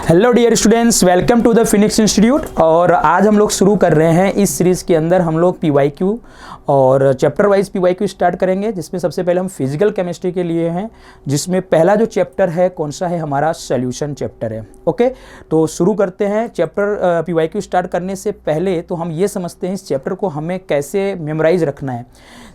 Hello dear students, welcome to the Phoenix Institute. और आज हम लोग शुरू कर रहे हैं इस सीरीज़ के अंदर हम लोग पीवाईक्यू और चैप्टर वाइज पीवाईक्यू स्टार्ट करेंगे, जिसमें सबसे पहले हम फिजिकल केमिस्ट्री के लिए हैं, जिसमें पहला जो चैप्टर है कौन सा है, हमारा सोल्यूशन चैप्टर है। ओके, तो शुरू करते हैं। चैप्टर पीवाईक्यू स्टार्ट करने से पहले तो हम ये समझते हैं इस चैप्टर को हमें कैसे मेमोराइज रखना है।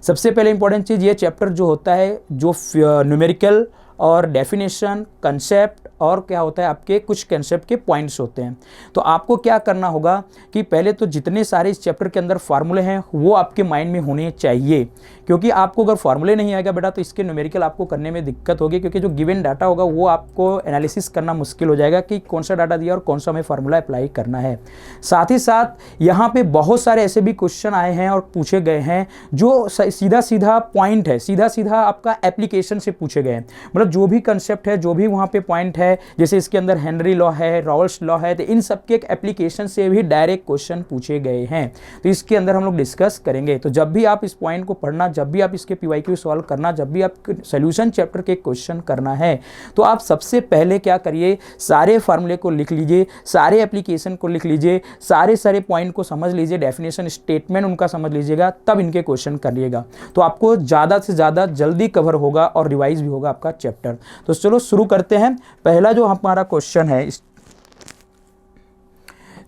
सबसे पहले इंपॉर्टेंट चीज़, ये चैप्टर जो होता है जो न्यूमेरिकल और डेफिनेशन, कंसेप्ट और क्या होता है आपके कुछ कंसेप्ट के पॉइंट्स होते हैं। तो आपको क्या करना होगा कि पहले तो जितने सारे इस चैप्टर के अंदर फार्मूले हैं वो आपके माइंड में होने चाहिए, क्योंकि आपको अगर फार्मूले नहीं आएगा बेटा तो इसके न्यूमेरिकल आपको करने में दिक्कत होगी, क्योंकि जो गिवन डाटा होगा वो आपको एनालिसिस करना मुश्किल हो जाएगा कि कौन सा डाटा दिया और कौन सा हमें फार्मूला अप्लाई करना है। साथ ही साथ यहाँ पे बहुत सारे ऐसे भी क्वेश्चन आए हैं और पूछे गए हैं जो सीधा सीधा पॉइंट है, सीधा सीधा आपका एप्लीकेशन से पूछे गए हैं। मतलब जो भी कंसेप्ट है, जो भी वहाँ पे पॉइंट है, जैसे इसके अंदर हेनरी लॉ है, राल्स लॉ है, तो इन सब के एक एप्लीकेशन से भी डायरेक्ट क्वेश्चन पूछे गए हैं। तो इसके अंदर हम लोग डिस्कस करेंगे। तो जब भी आप इस पॉइंट को पढ़ना, जब भी आप इसके पीवाईक्यू सॉल्व करना, जब भी आप सॉल्यूशन चैप्टर के क्वेश्चन करना है, तो आप सबसे पहले क्या करिए, सारे फार्मूले को लिख लीजिए, सारे एप्लीकेशन को लिख लीजिए, सारे पॉइंट को समझ लीजिए, डेफिनेशन स्टेटमेंट उनका समझ लीजिएगा, तब इनके क्वेश्चन करिएगा। तो आपको ज़्यादा से ज़्यादा जल्दी कवर होगा और रिवाइज भी होगा आपका चैप्टर। तो चलो शुरू करते हैं। पहला जो हमारा क्वेश्चन है,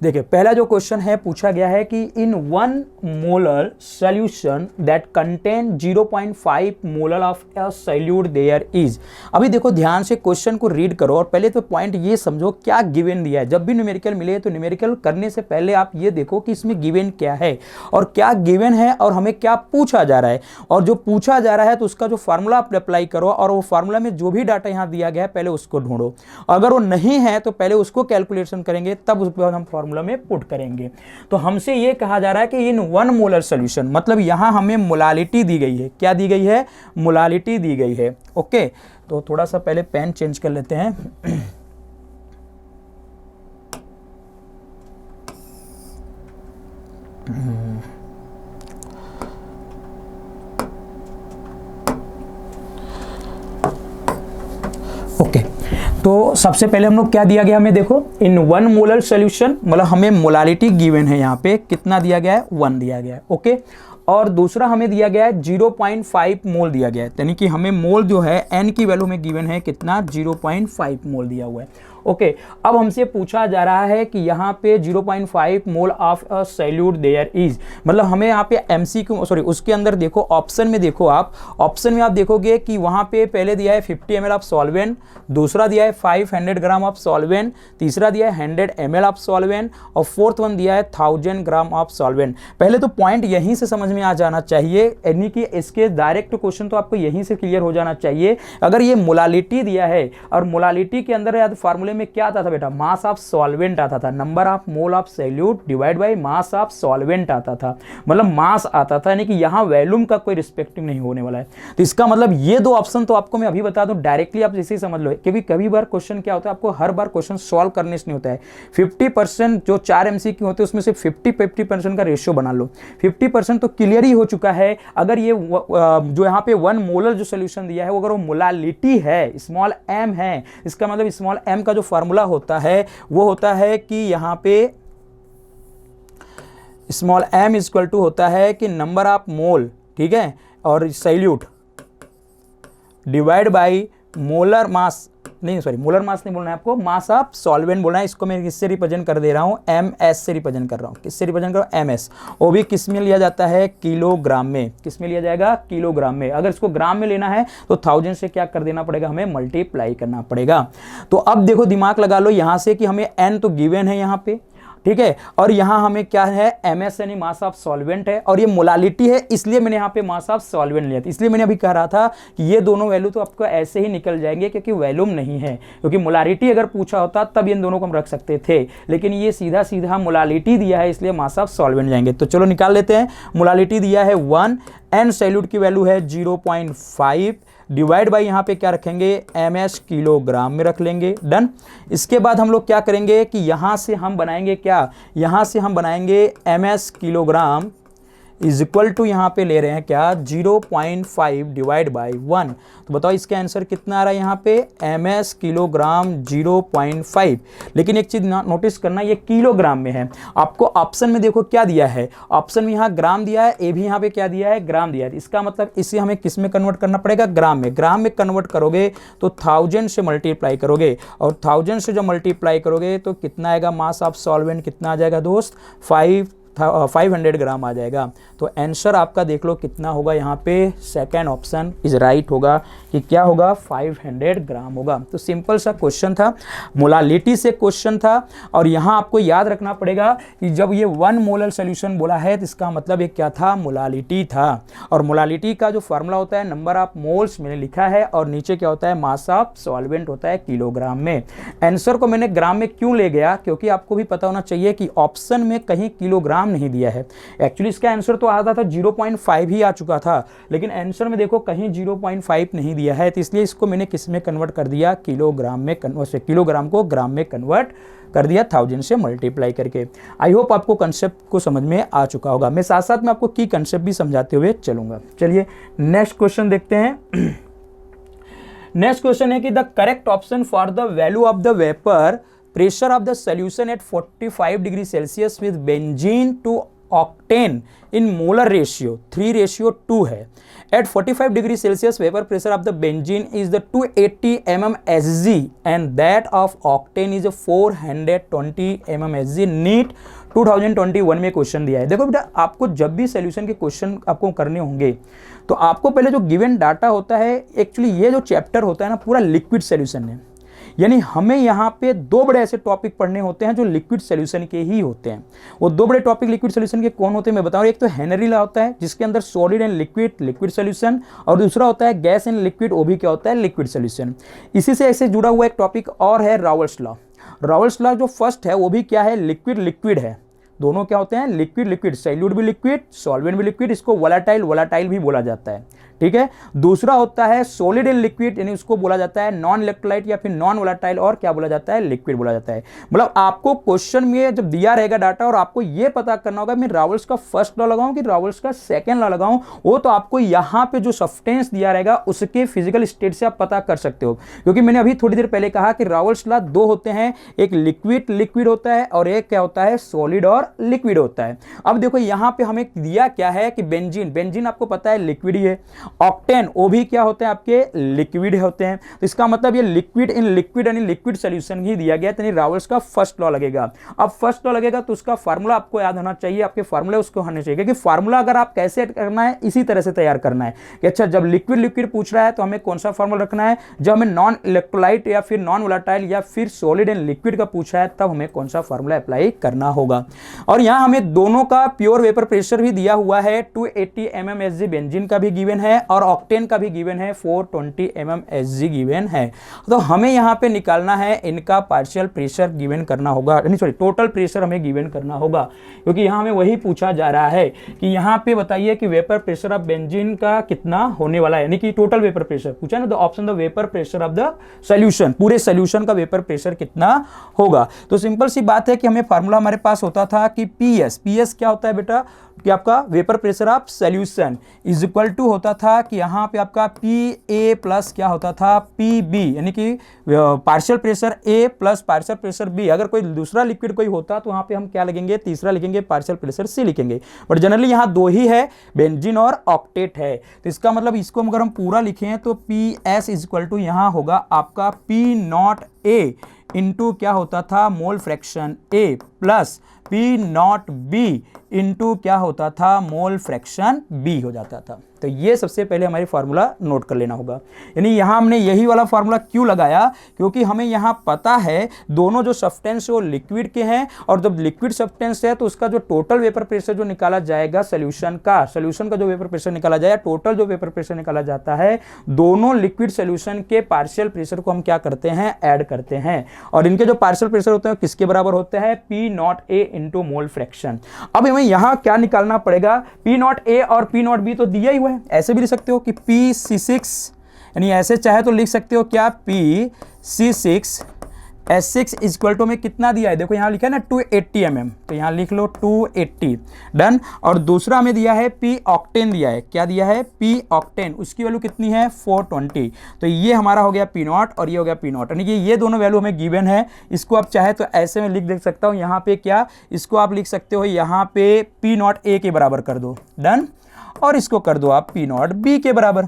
देखिए पहला जो क्वेश्चन है पूछा गया है कि in 1 molar solution that contain 0.5 molar of a solute there is. अभी देखो ध्यान से क्वेश्चन को रीड करो और पहले तो पॉइंट ये समझो क्या गिवन दिया है। जब भी न्यूमेरिकल मिले तो न्यूमेरिकल करने से पहले आप ये देखो कि इसमें गिवन क्या है और क्या गिवन है और हमें क्या पूछा जा रहा है, और जो पूछा जा रहा है तो उसका जो फार्मूला आप अप्लाई करो और वो फार्मूला में जो भी डाटा यहाँ दिया गया है पहले उसको ढूंढो। अगर वो नहीं है तो पहले उसको कैलकुलेशन करेंगे, तब उसके बाद हम फार्मूला में पुट करेंगे। तो हमसे यह कहा जा रहा है कि इन 1 मोलर सॉल्यूशन, मतलब यहां हमें मोलालिटी दी गई है। क्या दी गई है? मोलालिटी दी गई है। ओके, तो थोड़ा सा पहले पेन चेंज कर लेते हैं। ओके, तो सबसे पहले हम लोग क्या दिया गया हमें, देखो इन 1 मोलर सॉल्यूशन, मतलब हमें मोलालिटी गिवन है, यहाँ पे कितना दिया गया है, 1 दिया गया है। ओके, और दूसरा हमें दिया गया है 0.5 मोल दिया गया है, यानी कि हमें मोल जो है n की वैल्यू में गिवन है कितना, 0.5 मोल दिया हुआ है। ओके, अब हमसे पूछा जा रहा है कि यहाँ पे 0.5 mole of a solute there is, मतलब हमें यहाँ पे एमसीक्यू सॉरी उसके अंदर देखो ऑप्शन में, देखो आप ऑप्शन में आप देखोगे कि वहाँ पे पहले दिया है 50 ml ऑफ सॉल्वेंट, दूसरा दिया है 500 ग्राम ऑफ सॉल्वेंट, तीसरा दिया है 100 ml ऑफ सॉल्वेंट और फोर्थ वन दिया है 1000 ग्राम ऑफ सॉल्वेंट। पहले तो पॉइंट यहीं से समझ में आ जाना चाहिए, यानी कि इसके डायरेक्ट क्वेश्चन तो आपको यहीं से क्लियर हो जाना चाहिए। अगर ये मोलालिटी दिया है और मोलालिटी के अंदर याद फार्मूले में क्या आता था बेटा, मास ऑफ सॉल्वेंट आता था, number of mole of solute divide by mass of solvent आता था, मतलब मास आता था, यानी कि यहां वॉल्यूम का कोई रिस्पेक्टिंग नहीं होने वाला है। तो इसका मतलब ये दो ऑप्शन तो आपको मैं अभी बता दूं, डायरेक्टली आप जैसे ही समझ लो, क्योंकि कभी बार क्वेश्चन क्या होता है, आपको हर बार क्वेश्चन सॉल्व करने से नहीं होता है। 50% जो 4 MCQ होते हैं उसमें से 50% का रेशियो बना लो, 50% तो क्लियर ही हो चुका है। अगर ये जो यहाँ पे 1 मोलर जो सोल्यूशन दिया है वो अगर वो मोलालिटी है, स्मॉल m है, इसका मतलब स्मॉल m का जो फार्मूला होता है वो होता है कि यहां पे स्मॉल m इक्वल टू होता है कि नंबर ऑफ मोल, ठीक है, और solute divide by molar mass, नहीं सॉरी मोलर मास नहीं बोलना है आपको, मास ऑफ सॉल्वेंट बोलना है। इसको मैं किससे रिप्रेजेंट कर दे रहा हूं, MS से रिप्रेजेंट कर रहा हूं। किससे रिप्रेजेंट कर रहा हूं, MS। वो भी किस में लिया जाता है, किलोग्राम में। किस में लिया जाएगा, किलोग्राम में। अगर इसको ग्राम में लेना है तो 1000 से क्या कर देना पड़ेगा, हमें मल्टीप्लाई करना पड़ेगा। तो अब देखो दिमाग लगा लो यहां से कि हमें n तो गिवन है यहाँ पे, ठीक है, और यहां हमें क्या है, MS यानी मास ऑफ सॉल्वेंट है, और ये मोलालिटी है, इसलिए मैंने यहां पे मास ऑफ सॉल्वेंट लिया था। इसलिए मैंने अभी कह रहा था कि ये दोनों वैल्यू तो आपको ऐसे ही निकल जाएंगे क्योंकि वैल्यूम नहीं है, क्योंकि मोलालिटी अगर पूछा होता तब इन दोनों को हम रख सकते थे, लेकिन ये सीधा सीधा मोलालिटी दिया है इसलिए मास ऑफ सॉल्वेंट जाएंगे। तो चलो निकाल लेते हैं। मोलालिटी दिया है 1, n सॉल्यूट की वैल्यू है 0.5 डिवाइड बाई यहाँ पे क्या रखेंगे, MS किलोग्राम में रख लेंगे। डन। इसके बाद हम लोग क्या करेंगे कि यहाँ से हम बनाएंगे क्या, यहाँ से हम बनाएंगे MS kilogram is equal to यहाँ पे ले रहे हैं क्या 0.5 डिवाइड बाई 1। तो बताओ इसका आंसर कितना आ रहा है यहाँ पे ms किलोग्राम 0.5। लेकिन एक चीज नोटिस करना, ये किलोग्राम में है। आपको ऑप्शन में देखो क्या दिया है, ऑप्शन में यहाँ ग्राम दिया है, ए भी यहाँ पे क्या दिया है ग्राम दिया है। इसका मतलब इसे हमें किस में कन्वर्ट करना पड़ेगा, ग्राम में। ग्राम में कन्वर्ट करोगे तो 1000 से मल्टीप्लाई करोगे, और 1000 से जो मल्टीप्लाई करोगे तो कितना आएगा मास ऑफ सॉल्वेंट, कितना आ जाएगा दोस्त 500 ग्राम आ जाएगा। तो आंसर आपका देख लो कितना होगा यहाँ पे, सेकंड ऑप्शन इज राइट होगा कि क्या होगा 500 ग्राम होगा। तो सिंपल सा क्वेश्चन था, मोलालिटी से क्वेश्चन था। और यहाँ आपको याद रखना पड़ेगा कि जब ये 1 मोलर सोल्यूशन बोला है तो इसका मतलब ये क्या था, मोलालिटी था। और मोलालिटी का जो फार्मूला होता है नंबर ऑफ मोल्स मैंने लिखा है, और नीचे क्या होता है मास ऑफ सॉल्वेंट होता है किलोग्राम में। आंसर को मैंने ग्राम में क्यों ले गया, क्योंकि आपको भी पता होना चाहिए कि ऑप्शन में कहीं किलोग्राम नहीं दिया है। एक्चुअली इसका आंसर तो आता था 0.5 ही आ चुका था, लेकिन आंसर में देखो कहीं 0.5 नहीं दिया है, तो इसलिए इसको मैंने किस में कन्वर्ट कर दिया, किलोग्राम में किलोग्राम को ग्राम में कन्वर्ट कर दिया 1000 से मल्टीप्लाई करके। आई होप आपको कंसेप्ट को समझ में आ चुका होगा। मैं साथ साथ में आपको की कंसेप्ट भी समझाते हुए चलूंगा। चलिए नेक्स्ट क्वेश्चन देखते हैं। नेक्स्ट क्वेश्चन है कि the correct option for the value of the vapour pressure of the solution at 45 degree Celsius with benzene to octane in molar ratio 3:2 है। At 45 degree Celsius vapor pressure of the benzene is the 280 mmHg and that of octane is 420 mmHg। NEET 2021 में question दिया है। देखो बेटा, आपको जब भी solution के क्वेश्चन आपको करने होंगे तो आपको पहले जो गिवन डाटा होता है, एक्चुअली ये जो चैप्टर होता है ना पूरा लिक्विड सोल्यूशन है, यानी हमें यहाँ पे 2 बड़े ऐसे टॉपिक पढ़ने होते हैं जो लिक्विड सोल्यूशन के ही होते हैं। वो 2 बड़े टॉपिक लिक्विड सोल्यूशन के कौन होते हैं मैं बताऊँ। एक तो हेनरी लॉ होता है जिसके अंदर सॉलिड एंड लिक्विड सोल्यूशन, और दूसरा होता है गैस एंड लिक्विड, वो भी क्या होता है लिक्विड सोल्यूशन। इसी से ऐसे जुड़ा हुआ एक टॉपिक और है रावल्स लॉ। रावल्स लॉ जो फर्स्ट है वो भी क्या है, लिक्विड है। दोनों क्या होते हैं, लिक्विड, सॉल्यूट भी लिक्विड, सॉल्वेंट भी लिक्विड, इसको वोलाटाइल भी बोला जाता है। ठीक है। दूसरा होता है सॉलिड एंड लिक्विड, यानी उसको बोला जाता है नॉन इलेक्ट्रोलाइट या फिर नॉन वोलाटाइल, और क्या बोला जाता है लिक्विड बोला जाता है। मतलब आपको क्वेश्चन में जब दिया रहेगा डाटा और आपको यह पता करना होगा मैं रावल्स का फर्स्ट लॉ लगाऊं कि रावल्स का सेकंड लॉ लगाऊं, वो तो आपको यहां पे जो सब्सटेंस दिया रहेगा उसके फिजिकल स्टेट से आप पता कर सकते हो। क्योंकि मैंने अभी थोड़ी देर पहले कहा कि रावल्स लॉ 2 होते हैं, एक लिक्विड होता है और एक क्या होता है सॉलिड और लिक्विड होता है। अब देखो यहां पे हमें दिया क्या है कि बेंजीन आपको पता है लिक्विड ही है, ऑक्टेन वो भी क्या होते हैं आपके लिक्विड होते हैं। तो इसका मतलब ये लिक्विड यानी लिक्विड सॉल्यूशन ही दिया गया, यानी रावल्स का फर्स्ट लॉ लगेगा। अब फर्स्ट लॉ लगेगा तो उसका फार्मूला आपको याद होना चाहिए, आपके फार्मूले उसको होने चाहिए। क्योंकि फार्मूला अगर आप कैसे करना है इसी तरह से तैयार करना है कि अच्छा जब लिक्विड पूछ रहा है तो हमें कौन सा फार्मूला रखना है, जब हमें नॉन इलेक्ट्रोलाइट या फिर नॉन वोलेटाइल या फिर सॉलिड एंड लिक्विड का पूछा है तब हमें कौन सा फार्मूला अप्लाई करना होगा। और यहां हमें दोनों का प्योर वेपर प्रेशर भी दिया हुआ है, 280 mmHg बेंजीन का भी गिवन है और ऑक्टेन का भी गिवन है, 420 mmHg गिवन है। तो हमें यहां पे निकालना है इनका पार्शियल प्रेशर गिवन करना होगा, टोटल प्रेशर हमें गिवन करना होगा। क्योंकि यहां हमें वही पूछा जा रहा है कि यहां पे बताइए कि वेपर प्रेशर ऑफ बेंजीन का कितना होने वाला है, यानी कि टोटल वेपर प्रेशर पूछा ना, the option the vapour pressure of the solution, पूरे सॉल्यूशन का वेपर प्रेशर कितना होगा। तो सिंपल सी बात है कि हमें फार्मूला हमारे पास होता था कि पीएस क्या होता है बेटा कि आपका vapour pressure of solution is equal to होता था कि यहां पे आपका पी प्लस क्या होता था पी यानी कि पार्शियल प्रेशर ए प्लस पार्शियल प्रेशर बी। अगर कोई दूसरा लिक्विड कोई होता तो वहां पे हम क्या लिखेंगे, तीसरा लिखेंगे, पार्शियल प्रेशर सी लिखेंगे। बट जनरली यहां 2 ही है, बेंजीन और ऑक्टेट है। तो इसका मतलब इसको अगर हम पूरा लिखें तो P S is equal to यहां होगा आपका पी नॉट ए इंटू क्या होता था mole fraction A plus P not be into क्या होता था मोल फ्रैक्शन बी हो जाता था। तो ये सबसे पहले हमारी फार्मूला नोट कर लेना होगा। यानी यहाँ हमने यही वाला फार्मूला क्यों लगाया, क्योंकि हमें यहाँ पता है दोनों जो सब्सटेंस है वो लिक्विड के हैं, और जब लिक्विड सब्सटेंस है तो उसका जो टोटल वेपर प्रेशर जो निकाला जाएगा सोल्यूशन का जो वेपर प्रेशर निकाला जाएगा, टोटल जो वेपर प्रेशर निकाला जाता है, दोनों लिक्विड सोल्यूशन के पार्शियल प्रेशर को हम क्या करते हैं, ऐड करते हैं। और इनके जो पार्शियल प्रेशर होते हैं किसके बराबर होते हैं, P not A into mole fraction. अब हमें यहाँ क्या निकालना पड़ेगा, पी नॉट ए और पी नॉट बी तो दिया ही हुआ है, ऐसे भी लिख सकते हो कि पी सी 6, यानी ऐसे चाहे तो लिख सकते हो क्या P C 6 S6 equal to में कितना दिया है, देखो यहाँ लिखा है ना 280 mm, तो यहाँ लिख लो 280, डन। और दूसरा हमें दिया है P ऑक्टेन दिया है, क्या दिया है P ऑक्टेन, उसकी वैल्यू कितनी है 420, तो ये हमारा हो गया P नॉट और ये हो गया P नॉट, यानी कि ये दोनों वैल्यू हमें गिवन है। इसको आप चाहे तो ऐसे में लिख देख सकता हूँ, यहाँ पे क्या, इसको आप लिख सकते हो यहाँ पे P नॉट A के बराबर कर दो, डन, और इसको कर दो आप P नॉट B के बराबर।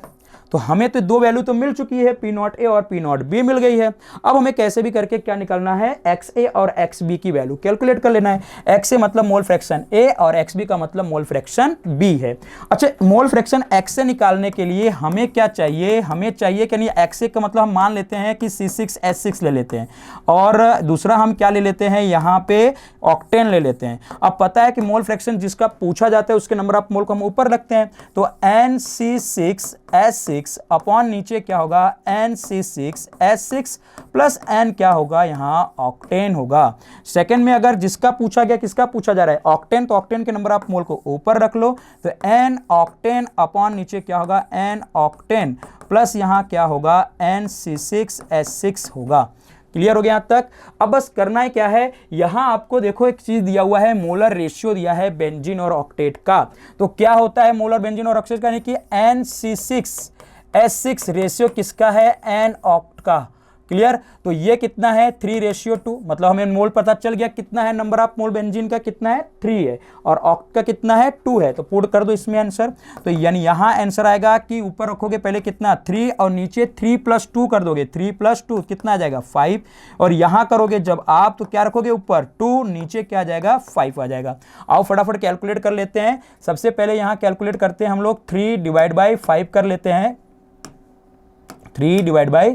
तो हमें तो दो वैल्यू तो मिल चुकी है, P नॉट ए और P नॉट बी मिल गई है। अब हमें कैसे भी करके क्या निकालना है, XA और XB की वैल्यू कैलकुलेट कर लेना है। XA मतलब मोल फ्रैक्शन A और XB का मतलब मोल फ्रैक्शन B है। अच्छा, मोल फ्रैक्शन XA निकालने के लिए हमें क्या चाहिए, हमें चाहिए कि नहीं, XA का मतलब हम मान लेते हैं कि C6H6 ले लेते हैं, और दूसरा हम क्या ले लेते हैं, यहाँ पे ऑक्टेन ले लेते हैं। अब पता है कि मोल फ्रैक्शन जिसका पूछा जाता है उसके नंबर ऑफ मोल को हम ऊपर रखते हैं, तो NC6H6 अपॉन नीचे क्या होगा NC6H6 प्लस N क्या होगा, यहाँ ऑक्टेन होगा। सेकंड में अगर जिसका पूछा गया, किसका पूछा जा रहा है, ऑक्टेन, तो ऑक्टेन के नंबर ऑफ मोल को ऊपर रख लो, तो N ऑक्टेन अपॉन नीचे क्या होगा N ऑक्टेन प्लस यहाँ क्या होगा NC6H6 होगा। क्लियर हो गया यहाँ तक। अब बस करना है क्या है, यहाँ आपको देखो एक चीज दिया हुआ है, मोलर रेशियो दिया है बेंजीन और ऑक्टेट का। तो क्या होता है मोलर बेंजीन और ऑक्टेट का, यानी कि NC6H6 रेशियो किसका है, N ऑक्ट का। क्लियर, तो ये कितना है 3:2, मतलब हमें मोल पता चल गया कितना है, नंबर ऑफ मोल बेंजीन का कितना है 3 है, और ऑक्ट का कितना है 2 है, तो पुट कर दो इसमें आंसर। तो यानी यहाँ आंसर आएगा कि ऊपर रखोगे पहले कितना 3 और नीचे 3 + 2 कर दोगे, 3 + 2 कितना आ जाएगा 5, और यहाँ करोगे जब आप तो क्या रखोगे ऊपर 2, नीचे क्या आ जाएगा 5 आ जाएगा। आओ फटाफट कैलकुलेट कर लेते हैं। सबसे पहले यहाँ कैलकुलेट करते हैं हम लोग, 3/5 कर लेते हैं, 3/5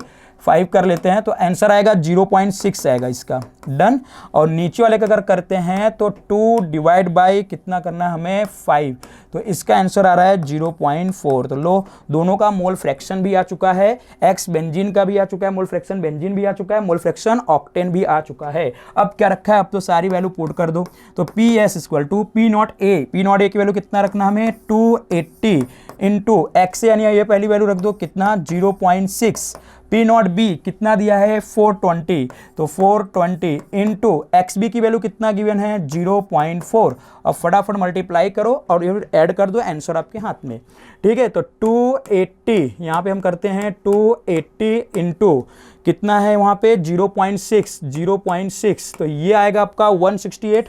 कर लेते हैं, तो आंसर आएगा 0.6 आएगा इसका, डन। और नीचे वाले का अगर करते हैं तो 2/ कितना करना है हमें 5, तो इसका आंसर आ रहा है 0.4। तो लो, दोनों का मोल फ्रैक्शन भी आ चुका है, एक्स बेंजीन का भी आ चुका है, मोल फ्रैक्शन बेंजीन भी आ चुका है, मोल फ्रैक्शन ऑक्टेन भी आ चुका है। अब क्या रखा है, अब तो सारी वैल्यू पुट कर दो। तो PS = P not A, P not A की वैल्यू कितना रखना हमें 280 इंटू XA, यानी ये पहली वैल्यू रख दो कितना 0.6, P नॉट B कितना दिया है 420, तो 420 इंटू XB की वैल्यू कितना गिवन है 0.4। अब फटाफट मल्टीप्लाई करो और ऐड कर दो, आंसर आपके हाथ में। ठीक है, तो 280 यहाँ पे हम करते हैं 280 इंटू कितना है वहाँ पे 0.6, तो ये आएगा आपका 168,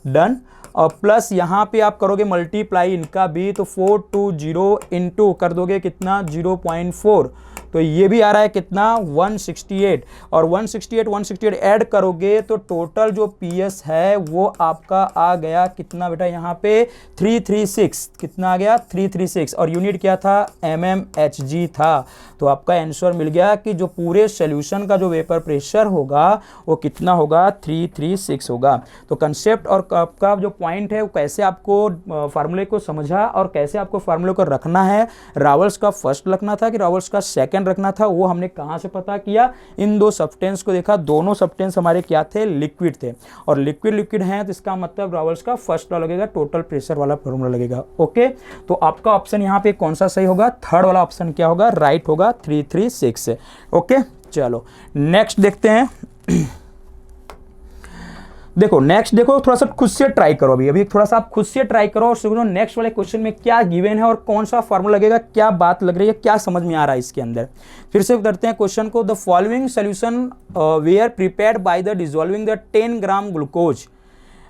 डन। और प्लस यहाँ पे आप करोगे मल्टीप्लाई इनका भी, तो 420 इंटू कर दोगे कितना 0.4, तो ये भी आ रहा है कितना 168, और 168 ऐड करोगे तो टोटल जो PS है वो आपका आ गया कितना बेटा, यहाँ पे 336, कितना आ गया 336, और यूनिट क्या था mmHg था। तो आपका आंसर मिल गया कि जो पूरे सोल्यूशन का जो वेपर प्रेशर होगा वो कितना होगा 336 होगा। तो कंसेप्ट और आपका जो पॉइंट है वो कैसे आपको फार्मूले को समझा और कैसे आपको फार्मूले को रखना है, रावल्स का फर्स्ट रखना था कि रावल्स का सेकंड रखना था, वो हमने कहाँ से पता किया, इन दो सब्सटेंस को देखा, दोनों सब्सटेंस हमारे क्या थे लिक्विड थे, और लिक्विड हैं तो इसका मतलब रावल्स का फर्स्ट वाला लगेगा, टोटल प्रेशर वाला फार्मूला लगेगा। ओके, तो आपका ऑप्शन यहाँ पे कौन सा सही होगा, थर्ड वाला ऑप्शन क्या होगा, राइट होगा 336। ओके, चलो नेक्स्ट देखते हैं। देखो नेक्स्ट, देखो थोड़ा सा खुद से ट्राई करो, अभी थोड़ा सा आप खुद से ट्राई करो और सुनो नेक्स्ट वाले क्वेश्चन में क्या गिवन है और कौन सा फार्मूला लगेगा, क्या बात लग रही है, क्या समझ में आ रहा है इसके अंदर। फिर से करते हैं क्वेश्चन को। The following solution were prepared by the dissolving the 10 gram glucose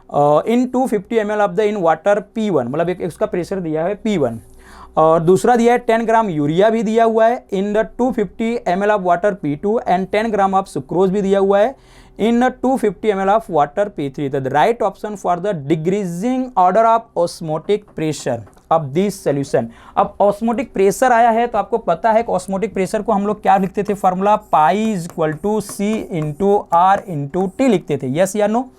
in 250 ml of the in water P1, मतलब एक उसका प्रेशर दिया है P1, और दूसरा दिया है 10 ग्राम यूरिया भी दिया हुआ है in the 250 ml of water P2, and 10 gram of sucrose भी दिया हुआ है in 250 ml of water P3. The right option for the decreasing order of osmotic pressure of this solution. अब ऑस्मोटिक प्रेशर आया है तो आपको पता है कि ऑस्मोटिक प्रेशर को हम लोग क्या लिखते थे, फार्मूला पाई = C × R × T लिखते थे, यस या नो।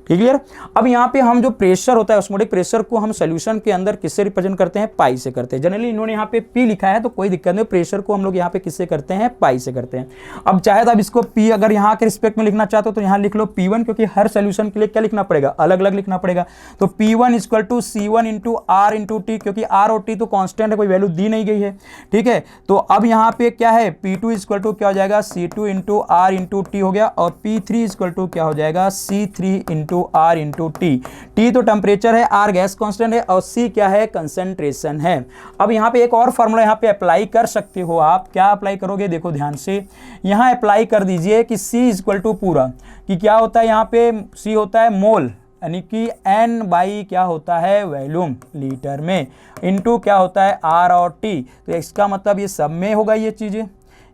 क्लियर। अब यहाँ पे हम जो प्रेशर होता है ऑस्मोटिक प्रेशर को हम सोल्यूशन के अंदर किससे रिप्रेजेंट करते हैं, पाई से करते हैं। जनरली इन्होंने यहाँ पे पी लिखा है तो कोई दिक्कत नहीं, प्रेशर को हम लोग यहाँ पे किससे करते हैं, पाई से करते हैं। अब चाहे तो आप इसको पी अगर यहाँ के रिस्पेक्ट में लिखना चाहते हो तो यहाँ लिख लो P1, क्योंकि हर सोल्यूशन के लिए क्या लिखना पड़ेगा, अलग अलग लिखना पड़ेगा। तो P1 equal to C1 into R into T, क्योंकि आर और टी तो कॉन्स्टेंट है, कोई वैल्यू दी नहीं गई है, ठीक है। तो अब यहाँ पे क्या है, P2 इक्वल टू क्या हो जाएगा, C2 into R into T हो गया, और P3 इक्वल टू क्या हो जाएगा, C3 into R into T. T तो टेम्परेचर है, आर गैस कॉन्स्टेंट है, और सी क्या है, कंसंट्रेशन है। अब यहाँ पे एक और फॉर्मूला यहाँ पे अप्लाई कर सकते हो आप, क्या अप्लाई करोगे, देखो ध्यान से, यहाँ अप्लाई कर दीजिए कि C इक्वल टू पूरा कि क्या होता है, यहाँ पे C होता है मोल, यानी कि N बाई क्या होता है, वॉल्यूम लीटर में, इनटू क्या होता है, R और T। तो इसका मतलब ये सब में होगा, ये चीज़ें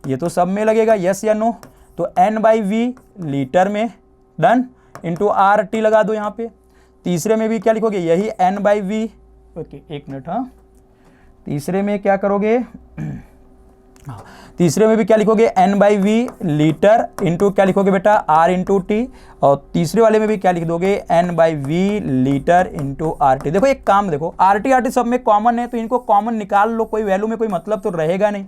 ये तो सब में लगेगा, यस या नो। तो N बाई वी लीटर में, डन, इंटू आर टी लगा दो यहाँ पे। तीसरे में भी क्या लिखोगे, यही N बाई वी, ओके एक मिनट, हाँ तीसरे में क्या करोगे, तीसरे में भी क्या लिखोगे, N by V litre into क्या लिखोगे बेटा, R इंटू टी, और तीसरे वाले में भी क्या लिख दोगे, N by V litre into R T. देखो एक काम देखो, आर टी सब में कॉमन है तो इनको कॉमन निकाल लो, कोई वैल्यू में कोई मतलब तो रहेगा नहीं,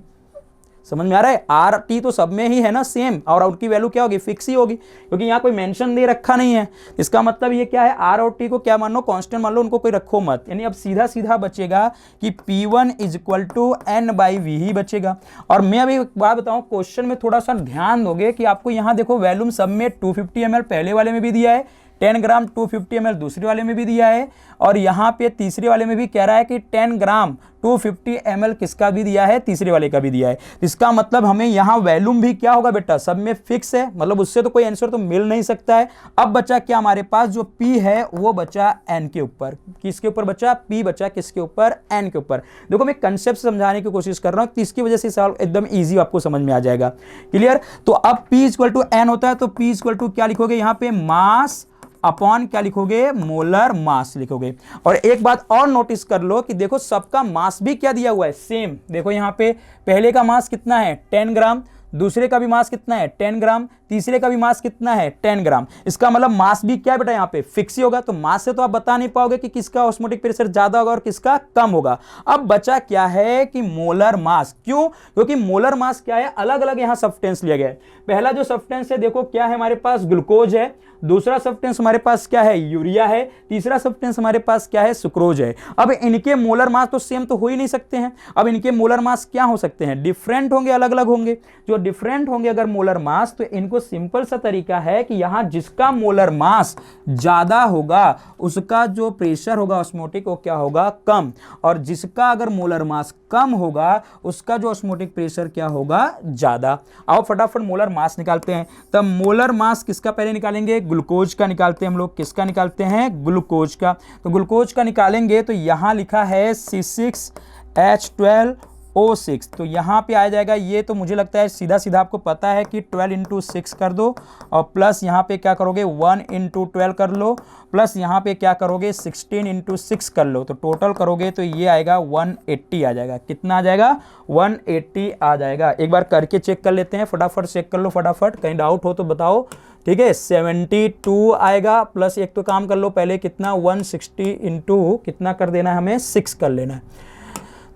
समझ में आ रहा है। आर टी तो सब में ही है ना सेम, और उनकी वैल्यू क्या होगी, फिक्स ही होगी, क्योंकि यहाँ कोई मेंशन दे रखा नहीं है। इसका मतलब ये क्या है, आर और टी को क्या मान लो, कांस्टेंट मान लो, उनको कोई रखो मत। यानी अब सीधा सीधा बचेगा कि P1 is equal to N by V ही बचेगा। और मैं अभी एक बात बताऊँ, क्वेश्चन में थोड़ा सा ध्यान दोगे कि आपको यहाँ देखो वैल्यूम सब में 250 ml पहले वाले में भी दिया है, 10 ग्राम 250 ml दूसरे वाले में भी दिया है, और यहाँ पे तीसरे वाले में भी कह रहा है कि 10 ग्राम 250 ml किसका भी दिया है, तीसरे वाले का भी दिया है। तो इसका मतलब हमें यहाँ वैल्यूम भी क्या होगा बेटा, सब में फिक्स है, मतलब उससे तो कोई आंसर तो मिल नहीं सकता है। अब बचा क्या हमारे पास, जो P है वो बचा N के ऊपर, किसके ऊपर बचा, P बचा किसके ऊपर, N के ऊपर। देखो मैं कंसेप्ट समझाने की कोशिश कर रहा हूँ, तो इसकी वजह से सवाल एकदम ईजी आपको समझ में आ जाएगा, क्लियर। तो अब P इक्वल टू N होता है, तो P इक्वल टू क्या लिखोगे यहाँ पे, मास अपॉन क्या लिखोगे, मोलर मास लिखोगे। और एक बात और नोटिस कर लो कि देखो सबका मास भी क्या दिया हुआ है, सेम। देखो यहाँ पे पहले का मास कितना है, 10 ग्राम, दूसरे का भी मास कितना है, 10 ग्राम, तीसरे का भी मास कितना है, 10 ग्राम। इसका मतलब मास भी क्या बेटा यहाँ पे फिक्स ही होगा। तो मास से तो आप बता नहीं पाओगे कि किसका ऑस्मोटिक प्रेशर ज्यादा होगा और किसका कम होगा। अब बचा क्या है कि मोलर मास। क्यों, क्योंकि मोलर मास क्या है, अलग अलग यहाँ सब्सटेंस लिया गया है। पहला जो सब्सटेंस है देखो क्या है, हमारे पास ग्लूकोज है, दूसरा सब्सटेंस हमारे पास क्या है, यूरिया है, तीसरा सब्सटेंस हमारे पास क्या है, सुक्रोज है। अब इनके मोलर मास तो सेम तो हो ही नहीं सकते हैं। अब इनके मोलर मास क्या हो सकते हैं, डिफरेंट होंगे, अलग अलग होंगे। जो डिफरेंट होंगे अगर मोलर मास, तो इनको सिंपल सा तरीका है कि यहां जिसका मोलर मास ज्यादा होगा उसका जो प्रेशर होगा ऑस्मोटिक वो क्या होगा, कम, और जिसका अगर मोलर मास कम होगा उसका जो ऑस्मोटिक प्रेशर क्या होगा, ज्यादा। आओ फटाफट मोलर मास निकालते हैं। तब मोलर मास किसका पहले निकालेंगे, ग्लूकोज का निकालते हैं हम लोग। किसका निकालते हैं, ग्लूकोज का। तो ग्लूकोज का निकालेंगे तो यहां लिखा है C6H12O6, तो यहां पे आ जाएगा ये। तो मुझे लगता है सीधा सीधा आपको पता है कि 12 इंटू 6 कर दो, और प्लस यहां पे क्या करोगे 1 इंटू 12 कर लो, प्लस यहां पे क्या करोगे 16 इंटू 6 कर लो। तो टोटल करोगे तो ये आएगा 180 आ जाएगा। कितना आ जाएगा, 180 आ जाएगा। एक बार करके चेक कर लेते हैं, फटाफट चेक कर लो फटाफट, कहीं डाउट हो तो बताओ, ठीक है। 72 आएगा, प्लस एक तो काम कर लो पहले, कितना 160 इंटू कितना कर देना है हमें, 6 कर लेना है,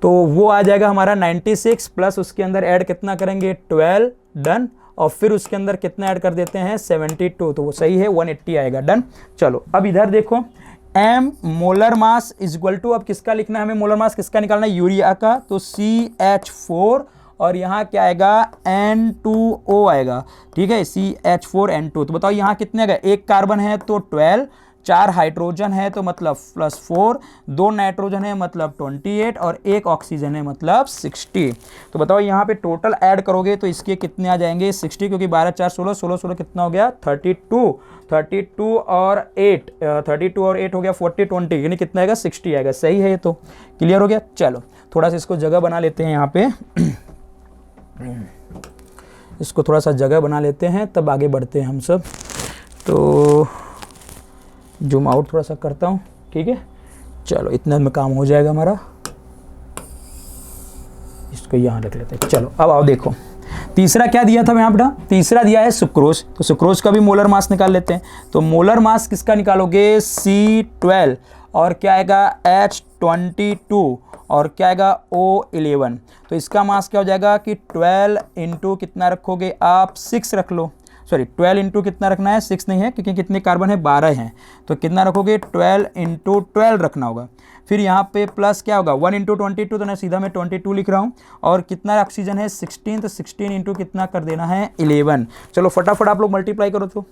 तो वो आ जाएगा हमारा 96, प्लस उसके अंदर ऐड कितना करेंगे 12, डन, और फिर उसके अंदर कितना ऐड कर देते हैं 72, तो वो सही है 180 आएगा, डन। चलो अब इधर देखो, m molar mass is equal to, अब किसका लिखना है हमें, मोलर मास किसका निकालना है, यूरिया का। तो CH4 और यहाँ क्या आएगा N2O आएगा, ठीक है, CH4N2। तो बताओ यहाँ कितने आएगा, एक कार्बन है तो 12, 4 हाइड्रोजन है तो मतलब +4, 2 नाइट्रोजन है मतलब 28, और 1 ऑक्सीजन है मतलब 60। तो बताओ यहाँ पे टोटल ऐड करोगे तो इसके कितने आ जाएंगे 60, क्योंकि 12 4 16 16 16 कितना हो गया 32, 32 और 8 हो गया 40 20, यानी कितना आएगा 60 आएगा। सही है, ये तो क्लियर हो गया। चलो थोड़ा सा इसको जगह बना लेते हैं यहाँ पे, इसको थोड़ा सा जगह बना लेते हैं, तब आगे बढ़ते हैं हम सब। तो जूम आउट थोड़ा सा करता हूँ, ठीक है। चलो इतना में काम हो जाएगा हमारा, इसको यहाँ रख लेते हैं। चलो अब आओ देखो, तीसरा क्या दिया था यहाँ बेटा, तीसरा दिया है सुक्रोज। तो सुक्रोज का भी मोलर मास निकाल लेते हैं। तो मोलर मास किसका निकालोगे, C12 और क्या आएगा H22 और क्या आएगा O11। तो इसका मास क्या हो जाएगा कि 12 इंटू कितना रखोगे आप, 6 रख लो, सॉरी 12 इंटू कितना रखना है, 6 नहीं है क्योंकि कितने कार्बन है, 12 हैं। तो कितना रखोगे, 12 इंटू 12 रखना होगा। फिर यहाँ पे प्लस क्या होगा, 1 इंटू 22, तो ना सीधा मैं 22 लिख रहा हूँ। और कितना ऑक्सीजन है, 16, तो 16 इंटू कितना कर देना है, 11। चलो फटाफट आप लोग मल्टीप्लाई करो, तो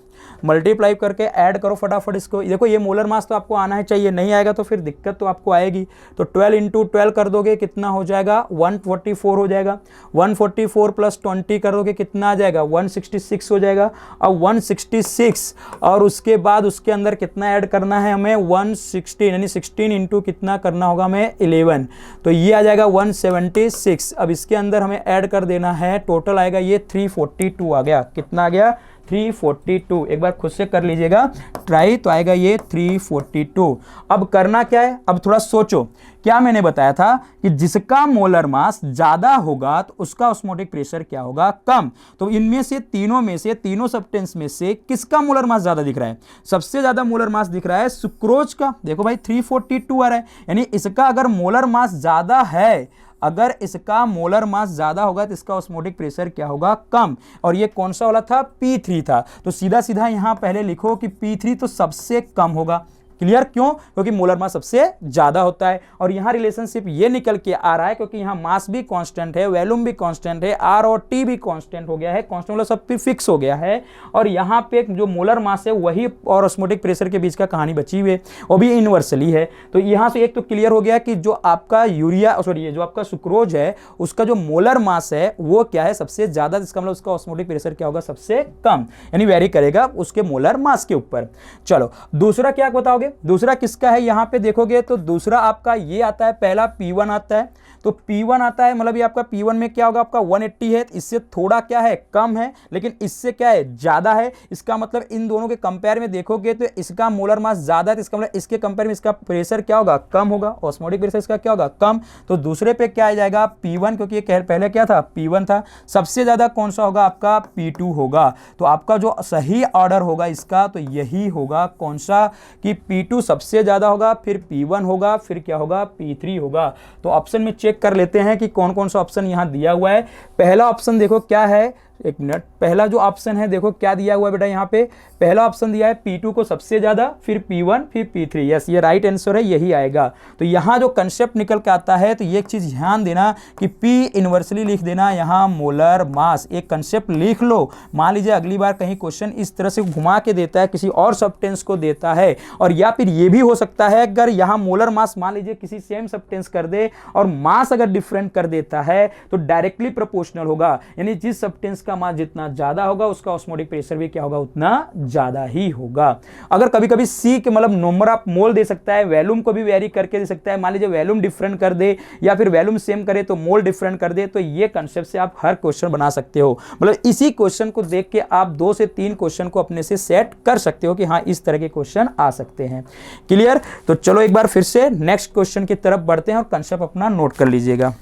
मल्टीप्लाई करके ऐड करो फटाफट इसको। देखो ये मोलर मास तो आपको आना है चाहिए, नहीं आएगा तो फिर दिक्कत तो आपको आएगी। तो 12 इंटू 12 कर दोगे कितना हो जाएगा, 144 हो जाएगा। 144 प्लस 20 कर दोगे कितना आ जाएगा, 166 हो जाएगा। और 166 और उसके बाद उसके अंदर कितना ऐड करना है हमें, 116, यानी 16 इंटू कितना करना होगा हमें, 11। तो ये आ जाएगा 176। अब इसके अंदर हमें ऐड कर देना है, टोटल आएगा ये 342 आ गया। कितना आ गया, 342। एक बार खुद से कर लीजिएगा ट्राई, तो आएगा ये 342। अब करना क्या है, अब थोड़ा सोचो। क्या मैंने बताया था कि जिसका मोलर मास ज्यादा होगा तो उसका ऑस्मोटिक प्रेशर क्या होगा, कम। तो इनमें से तीनों सब्सटेंस में से किसका मोलर मास ज्यादा दिख रहा है, सबसे ज्यादा मोलर मास दिख रहा है सुक्रोज का। देखो भाई 342 आ रहा है, यानी इसका अगर मोलर मास ज्यादा है, अगर इसका मोलर मास ज्यादा होगा तो इसका ऑस्मोटिक प्रेशर क्या होगा, कम। और ये कौन सा वाला था, P3 था। तो सीधा सीधा यहां पहले लिखो कि P3 तो सबसे कम होगा। क्लियर, क्यों, क्योंकि मोलर मास सबसे ज्यादा होता है। और यहां रिलेशनशिप ये निकल के आ रहा है क्योंकि यहां मास भी कांस्टेंट है, वॉल्यूम भी कांस्टेंट है, R और T भी कांस्टेंट हो गया है, कांस्टेंट मतलब सब पे फिक्स हो गया है। और यहां पे जो मोलर मास है वही और ऑस्मोटिक प्रेशर के बीच का कहानी बची हुई है, वो भी इनवर्सली है। तो यहां से एक तो क्लियर हो गया कि जो आपका यूरिया, सॉरी जो आपका सुक्रोज है उसका जो मोलर मास है वो क्या है, सबसे ज्यादा, जिसका मतलब उसका ऑस्मोटिक प्रेशर क्या होगा, सबसे कम, यानी वेरी करेगा उसके मोलर मास के ऊपर। चलो दूसरा क्या बताओगे, दूसरा किसका है, यहां पे देखोगे तो दूसरा आपका ये आता है, पहला P1 आता है। तो P1 आता है, मतलब ये आपका P1 में क्या होगा, आपका 180 है, इससे थोड़ा क्या है, कम है, लेकिन इससे क्या है, ज्यादा है। इसका मतलब इन दोनों के कंपेयर में देखोगे तो इसका मोलर मास ज्यादा है, तो इसका मतलब इसके कंपेयर में इसका प्रेशर क्या होगा, कम होगा, ऑस्मोटिक प्रेशर इसका क्या होगा, कम। तो दूसरे पे क्या आ जाएगा, P1, क्योंकि ये पहले क्या था, P1 था। सबसे ज्यादा कौन सा होगा, आपका P2 होगा। तो आपका जो सही ऑर्डर होगा इसका तो यही होगा, कौन सा, कि P2 सबसे ज्यादा होगा, फिर P1 होगा, फिर क्या होगा, P3 होगा। तो ऑप्शन में चेक कर लेते हैं कि कौन कौन सा ऑप्शन यहां दिया हुआ है। पहला ऑप्शन देखो क्या है, एक मिनट, पहला जो ऑप्शन है देखो क्या दिया हुआ है बेटा, यहाँ पे पहला ऑप्शन दिया है P2 को सबसे ज्यादा, फिर P1, फिर P3। यस, ये राइट आंसर है, यही आएगा। तो यहाँ जो कंसेप्ट निकल के आता है, तो ये एक चीज ध्यान देना कि P इनवर्सली लिख देना, यहाँ मोलर मास, एक कंसेप्ट लिख लो। मान लीजिए अगली बार कहीं क्वेश्चन इस तरह से घुमा के देता है, किसी और सब्सटेंस को देता है, और या फिर ये भी हो सकता है अगर यहाँ मोलर मास मान लीजिए किसी सेम सब्सटेंस कर दे और मास अगर डिफरेंट कर देता है तो डायरेक्टली प्रोपोर्शनल होगा, यानी जिस सब्सटेंस का मास जितना ज्यादा होगा उसका ऑस्मोटिक प्रेशर भी क्या होगा, उतना ज्यादा ही होगा। अगर कभी कभी सी के मतलब नंबर ऑफ मोल दे सकता है, वॉल्यूम को भी वेरी करके दे सकता है। मान लीजिए वॉल्यूम डिफरेंट कर दे या फिर वॉल्यूम सेम करे तो मोल डिफरेंट कर दे। तो ये कंसेप्ट से आप हर क्वेश्चन बना सकते हो, मतलब इसी क्वेश्चन को देख के आप 2 से 3 क्वेश्चन को अपने से सेट कर सकते हो कि हाँ इस तरह के क्वेश्चन आ सकते हैं। क्लियर, तो चलो एक बार फिर से नेक्स्ट क्वेश्चन की तरफ बढ़ते हैं और कंसेप्ट अपना नोट कर लीजिएगा।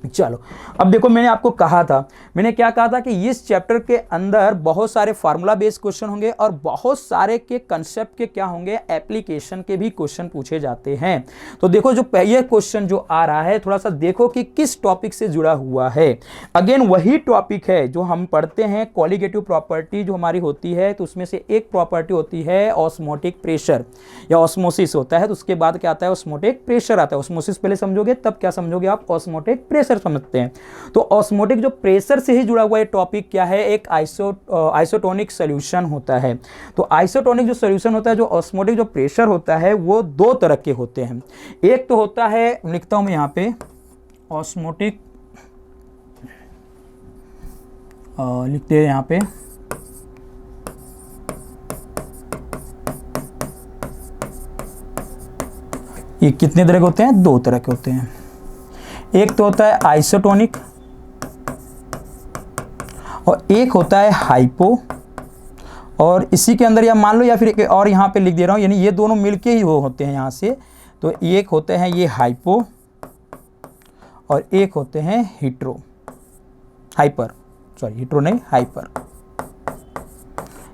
चलो अब देखो, मैंने आपको कहा था, मैंने क्या कहा था कि इस चैप्टर के अंदर बहुत सारे फार्मूला बेस्ड क्वेश्चन होंगे और बहुत सारे के कंसेप्ट के क्या होंगे, एप्लीकेशन के भी क्वेश्चन पूछे जाते हैं। तो देखो जो ये क्वेश्चन जो आ रहा है, थोड़ा सा देखो कि किस टॉपिक से जुड़ा हुआ है। अगेन वही टॉपिक है जो हम पढ़ते हैं, क्वालिटेटिव प्रॉपर्टी जो हमारी होती है, तो उसमें से एक प्रॉपर्टी होती है ऑस्मोटिक प्रेशर या ऑस्मोसिस होता है। तो उसके बाद क्या आता है, ऑस्मोटिक प्रेशर आता है। ऑस्मोसिस पहले समझोगे तब क्या समझोगे आप, ऑस्मोटिक प्रेशर समझते हैं। तो ऑस्मोटिक जो प्रेशर से ही जुड़ा हुआ ये टॉपिक क्या है, एक आइसोटोनिक सॉल्यूशन होता है। तो आइसोटोनिक जो सॉल्यूशन होता है, जो ऑस्मोटिक जो प्रेशर होता है वो 2 तरह के होते हैं। एक तो होता है, लिखता हूं मैं यहां पे, ऑस्मोटिक लिखते हैं यहां पे, ये कितने तरह के होते हैं, 2 तरह के होते हैं। एक तो होता है आइसोटोनिक और एक होता है हाइपो। और इसी के अंदर या मान लो या फिर एक और यहाँ पे लिख दे रहा हूँ, यानी ये दोनों मिलके ही होते हैं यहाँ से। तो एक होते हैं ये हाइपो और एक होते हैं हाइपर। सॉरी हीट्रो नहीं, हाइपर।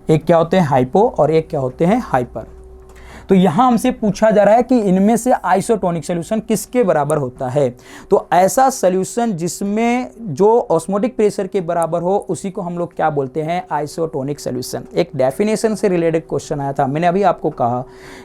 एक क्या होते हैं हाइपो और एक क्या होते हैं हाइपर। तो यहां हमसे पूछा जा रहा है कि इनमें से आइसोटोनिक सॉल्यूशन किसके बराबर होता है। तो ऐसा सॉल्यूशन जिसमें जो ऑस्मोटिक प्रेशर के बराबर हो उसी को हम लोग क्या बोलते हैं, आइसोटोनिक सॉल्यूशन। एक डेफिनेशन से रिलेटेड क्वेश्चन आया था, मैंने अभी आपको कहा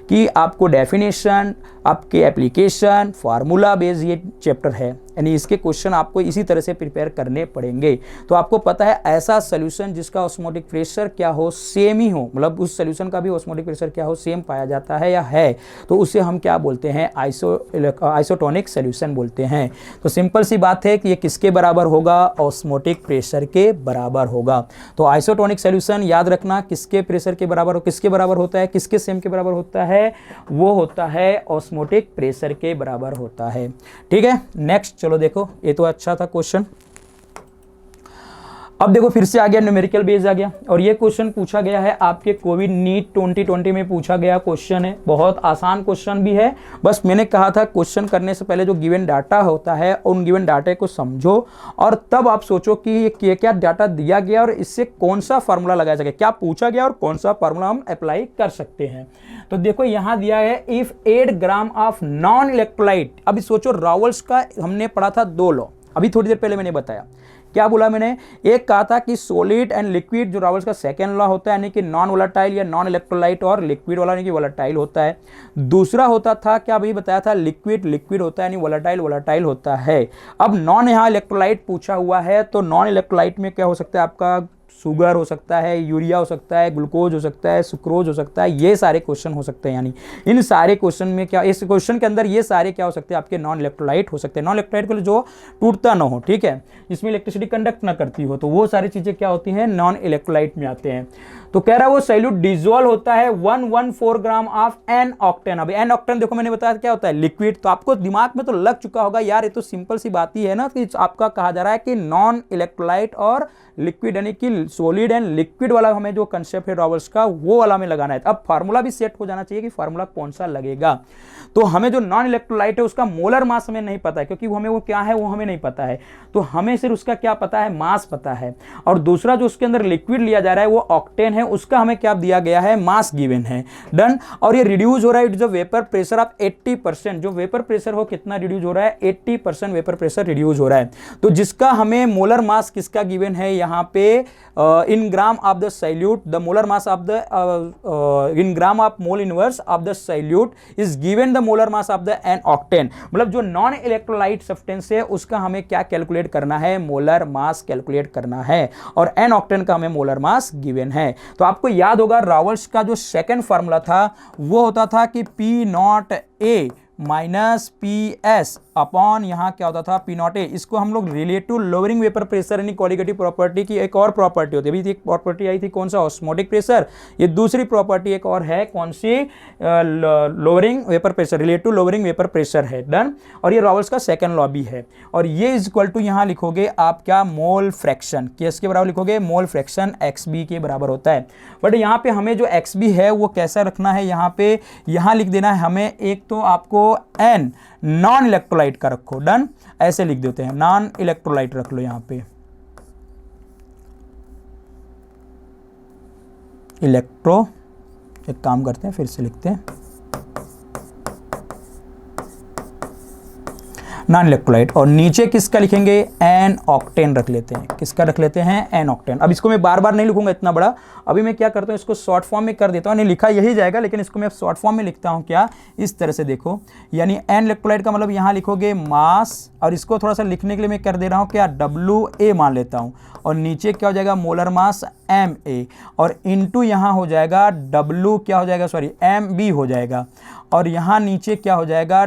कि आपको डेफिनेशन, आपके एप्लीकेशन, फार्मूला बेस्ड ये चैप्टर है, यानी इसके क्वेश्चन आपको इसी तरह से प्रिपेयर करने पड़ेंगे। तो आपको पता है ऐसा सॉल्यूशन जिसका ऑस्मोटिक प्रेशर क्या हो, सेम ही हो, मतलब उस सॉल्यूशन का भी ऑस्मोटिक प्रेशर क्या हो, सेम पाया जाता है या है, तो उसे हम क्या बोलते हैं, आइसोटोनिक सॉल्यूशन बोलते हैं। तो सिंपल सी बात है कि ये किसके बराबर होगा, ऑस्मोटिक प्रेशर के बराबर होगा। तो आइसोटोनिक सॉल्यूशन याद रखना किसके प्रेशर के बराबर, किसके बराबर होता है, किसके सेम के बराबर होता है, वो होता है ऑस्मोटिक प्रेशर के बराबर होता है। ठीक है, नेक्स्ट चलो देखो, ये तो अच्छा था क्वेश्चन। अब देखो फिर से आ गया, न्यूमेरिकल बेस आ गया, और ये क्वेश्चन पूछा गया है आपके कोविड नीट 2020 में पूछा गया क्वेश्चन है। बहुत आसान क्वेश्चन भी है, बस मैंने कहा था क्वेश्चन करने से पहले जो गिवन डाटा होता है उन गिवन डाटा को समझो और तब आप सोचो कि ये क्या डाटा दिया गया और इससे कौन सा फार्मूला लगाया जाएगा, क्या पूछा गया और कौन सा फार्मूला हम अप्लाई कर सकते हैं। तो देखो यहां दिया है if 8 gram of non electrolyte. अभी सोचो रावल्स का हमने पढ़ा था 2 लॉ, अभी थोड़ी देर पहले मैंने बताया। क्या बोला मैंने, एक कहा था कि सॉलिड एंड लिक्विड जो रावल्स का सेकेंड लॉ होता है, यानी कि नॉन वोलेटाइल या नॉन इलेक्ट्रोलाइट, और लिक्विड वाला यानी कि वोलेटाइल होता है। दूसरा होता था, क्या अभी बताया था, लिक्विड लिक्विड होता है यानी वोलेटाइल वोलेटाइल होता है। अब नॉन यहाँ इलेक्ट्रोलाइट पूछा हुआ है, तो नॉन इलेक्ट्रोलाइट में क्या हो सकता है, आपका शुगर हो सकता है, यूरिया हो सकता है, ग्लूकोज हो सकता है, सुक्रोज हो सकता है, ये सारे क्वेश्चन हो सकते हैं। यानी इन सारे क्वेश्चन में क्या, इस क्वेश्चन के अंदर ये सारे क्या हो सकते हैं, आपके नॉन इलेक्ट्रोलाइट हो सकते हैं। नॉन इलेक्ट्रोलाइट को जो टूटता ना हो, ठीक है, जिसमें इलेक्ट्रिसिटी कंडक्ट ना करती हो, तो वो सारी चीजें क्या होती हैं, नॉन इलेक्ट्रोलाइट में आते हैं। तो कह रहा है वो सॉल्यूट डिसॉल्व होता है 114 ग्राम ऑफ एन ऑक्टेन। अब एन ऑक्टेन देखो मैंने बताया क्या होता है, लिक्विड। तो आपको दिमाग में तो लग चुका होगा यार, ये तो सिंपल सी बात ही है ना, कि आपका कहा जा रहा है कि नॉन इलेक्ट्रोलाइट और लिक्विड यानी कि सॉलिड एंड लिक्विड वाला हमें जो कंसेप्ट है रावल्स का, वो वाला में लगाना है। अब फार्मूला भी सेट हो जाना चाहिए कि फार्मूला कौन सा लगेगा। तो हमें जो नॉन इलेक्ट्रोलाइट है उसका मोलर मास हमें नहीं पता है, क्योंकि हमें वो क्या है वो हमें नहीं पता है। तो हमें सिर्फ उसका क्या पता है, मास पता है। और दूसरा जो उसके अंदर लिक्विड लिया जा रहा है वो ऑक्टेन है, उसका हमें क्या दिया गया है, मास गिवन है। डन। और ये रिड्यूस हो रहा है, it is vapour pressure of 80%। जो वेपर प्रेशर हो कितना रिड्यूस हो रहा है, 80% वेपर प्रेशर रिड्यूस हो रहा है। तो जिसका हमें मोलर मास किसका गिवन है यहाँ पे, in gram of the solute, the molar mass of the in gram of mole inverse of the solute is given the molar mass of the N octane. मतलब जो नॉन इलेक्ट्रोलाइट सब्सटेंस है उसका हमें क्या calculate करना है, molar mass calculate करना है, और एन ऑक्टेन का हमें मोलर मास गिवन है। तो आपको याद होगा रावल्स का जो सेकंड फार्मूला था वो होता था कि P not A minus P S upon यहाँ क्या होता था, पी नॉट ए। इसको हम लोग रिलेटिव लोअरिंग वेपर प्रेशर यानी कॉलिगेटिव प्रॉपर्टी की एक और प्रॉपर्टी होती है। अभी एक प्रॉपर्टी आई थी कौन सा, ऑस्मोटिक प्रेशर। ये दूसरी प्रॉपर्टी एक और है, कौन सी, lowering vapour pressure, relative lowering vapour pressure है। डन। और ये रावल्स का सेकंड लॉ भी है। और ये इज इक्वल टू यहाँ लिखोगे आप क्या, मोल फ्रैक्शन, किसके बराबर लिखोगे, मोल फ्रैक्शन एक्स बी के बराबर होता है। बट यहाँ पे हमें जो एक्स बी है वो कैसा रखना है, यहाँ पे यहाँ लिख देना है हमें, एक तो आपको एन नॉन इलेक्ट्रोलाइट का रखो। डन। ऐसे लिख देते हैं, नॉन इलेक्ट्रोलाइट रख लो यहाँ पे, इलेक्ट्रो, एक काम करते हैं फिर से लिखते हैं नॉन इलेक्ट्रोलाइट, और नीचे किसका लिखेंगे, एन ऑक्टेन रख लेते हैं। किसका रख लेते हैं, एन ऑक्टेन। अब इसको मैं बार बार नहीं लिखूंगा इतना बड़ा, अभी मैं क्या करता हूँ इसको शॉर्ट फॉर्म में कर देता हूँ, नहीं लिखा यही जाएगा लेकिन इसको मैं शॉर्ट फॉर्म में लिखता हूँ क्या, इस तरह से देखो, यानी एन इलेक्ट्रोलाइट का मतलब यहाँ लिखोगे मास, और इसको थोड़ा सा लिखने के लिए मैं कर दे रहा हूँ क्या, डब्ल्यू ए मान लेता हूँ, और नीचे क्या हो जाएगा, मोलर मास एम ए, और इनटू यहाँ हो जाएगा डब्ल्यू क्या हो जाएगा, सॉरी एम बी हो जाएगा, और यहाँ नीचे क्या हो जाएगा,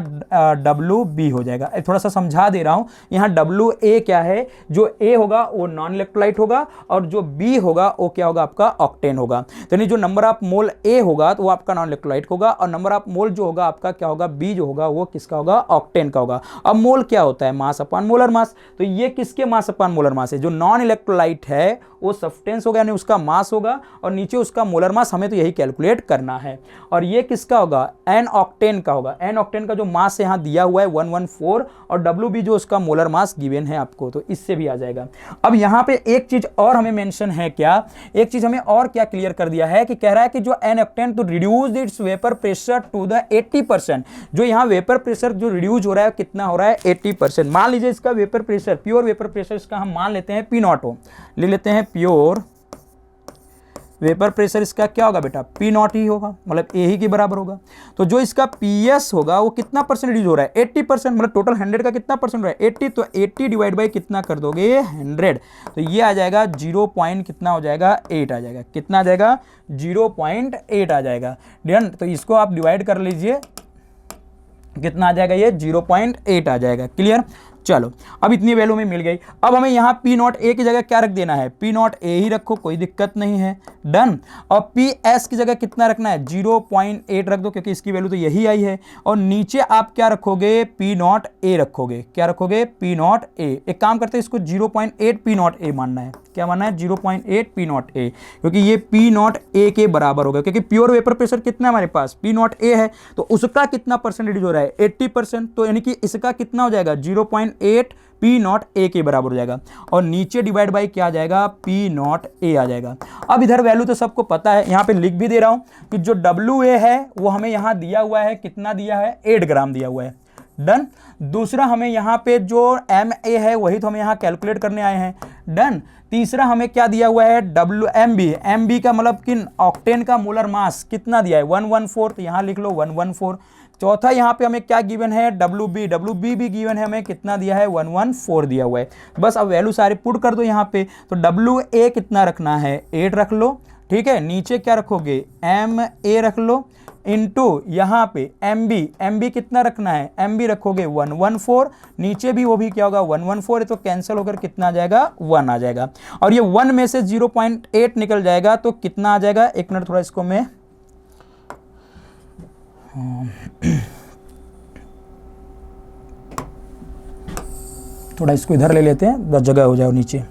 डब्ल्यू बी हो जाएगा। थोड़ा सा समझा दे रहा हूँ, यहाँ डब्ल्यू ए क्या है, जो ए होगा वो नॉन इलेक्ट्रोलाइट होगा, और जो बी होगा वो क्या होगा, आपका ऑक्टेन होगा। तो यानी जो नंबर ऑफ मोल ए होगा तो वो आपका नॉन इलेक्ट्रोलाइट होगा, और नंबर ऑफ मोल जो होगा आपका क्या होगा, बी जो होगा वो किसका होगा, ऑक्टेन का होगा। अब मोल क्या होता है, मास अपॉन मोलर मास। तो ये किसके मास अपॉन मोलर मास है, जो नॉन इलेक्ट्रोलाइट है वो सब्सटेंस होगा यानी उसका मास होगा, और नीचे उसका मोलर मास, हमें तो यही कैलकुलेट करना है। और ये किसका होगा, एन ऑक्टेन का होगा। n ऑक्टेन का जो मास यहाँ दिया हुआ है 114 और WB जो उसका मोलर मास गिवन है आपको, तो इससे भी आ जाएगा। अब यहाँ पे एक चीज और हमें मेंशन है, क्या एक चीज हमें और क्या क्लियर कर दिया है कि कह रहा है कि जो n ऑक्टेन तो reduce its vapour pressure to the 80%। जो यहाँ वेपर प्रेशर जो रिड्यूस हो रहा है कितना हो रहा है 80%। मान लीजिए इसका vapour pressure, pure vapour pressure इसका हम मान लेते हैं P0 हो, ले लेते हैं प्योर वेपर प्रेशर इसका क्या होगा बेटा P0 ही होगा, मतलब A ही के बराबर होगा। तो जो इसका PS होगा वो कितना परसेंट रिड्यूस हो रहा है 80%, मतलब टोटल 100 का कितना परसेंट हो रहा है 80, तो 80 डिवाइड बाई कितना कर दोगे 100, तो ये आ जाएगा 0 पॉइंट कितना हो जाएगा 8 आ जाएगा। कितना आ जाएगा 0.8 आ जाएगा। डन, तो इसको आप डिवाइड कर लीजिए, कितना आ जाएगा ये 0.8 आ जाएगा। क्लियर, चलो अब इतनी वैल्यू में मिल गई। अब हमें यहाँ P0 A की जगह क्या रख देना है, P0 A ही रखो, कोई दिक्कत नहीं है। डन, और PS की जगह कितना रखना है 0.8 रख दो, क्योंकि इसकी वैल्यू तो यही आई है। और नीचे आप क्या रखोगे P0 A रखोगे, क्या रखोगे P0 A। एक काम करते हैं, इसको 0.8 P0 A मानना है। क्या मानना है 0.8 P0 A, क्योंकि ये P0 A के बराबर होगा, क्योंकि प्योर वेपर प्रेशर कितना है हमारे पास P0 A है, तो उसका कितना परसेंटेज हो रहा है 80%, तो यानी कि इसका कितना हो जाएगा 0.8 P0 A के बराबर हो जाएगा। और नीचे डिवाइड बाई क्या आ जाएगा P0 A आ जाएगा। अब इधर वैल्यू तो सबको पता है, यहाँ पे लिख भी दे रहा हूँ कि जो WA है वो हमें यहाँ दिया हुआ है, कितना दिया है 8 ग्राम दिया हुआ है। डन, दूसरा हमें यहाँ पे जो MA है वही तो हमें यहाँ कैलकुलेट करने आए हैं। डन, तीसरा हमें क्या दिया हुआ है MB का मतलब कि ऑक्टेन का मोलर मास कितना दिया है 114, तो यहाँ लिख लो 114। चौथा यहाँ पे हमें क्या गिवन है WB भी गिवन है, हमें कितना दिया है 114 दिया हुआ है। बस अब वैल्यू सारे पुट कर दो यहाँ पे, तो WA कितना रखना है 8 रख लो, ठीक है। नीचे क्या रखोगे MA रख लो, इनटू यहाँ पे MB कितना रखना है MB रखोगे 114, नीचे भी वो भी क्या होगा 114 है, तो कैंसिल होकर कितना आ जाएगा 1 आ जाएगा। और ये 1 में से 0.8 निकल जाएगा, तो कितना आ जाएगा, एक मिनट थोड़ा इसको मैं थोड़ा इसको इधर ले लेते हैं, 10 जगह हो जाओ नीचे।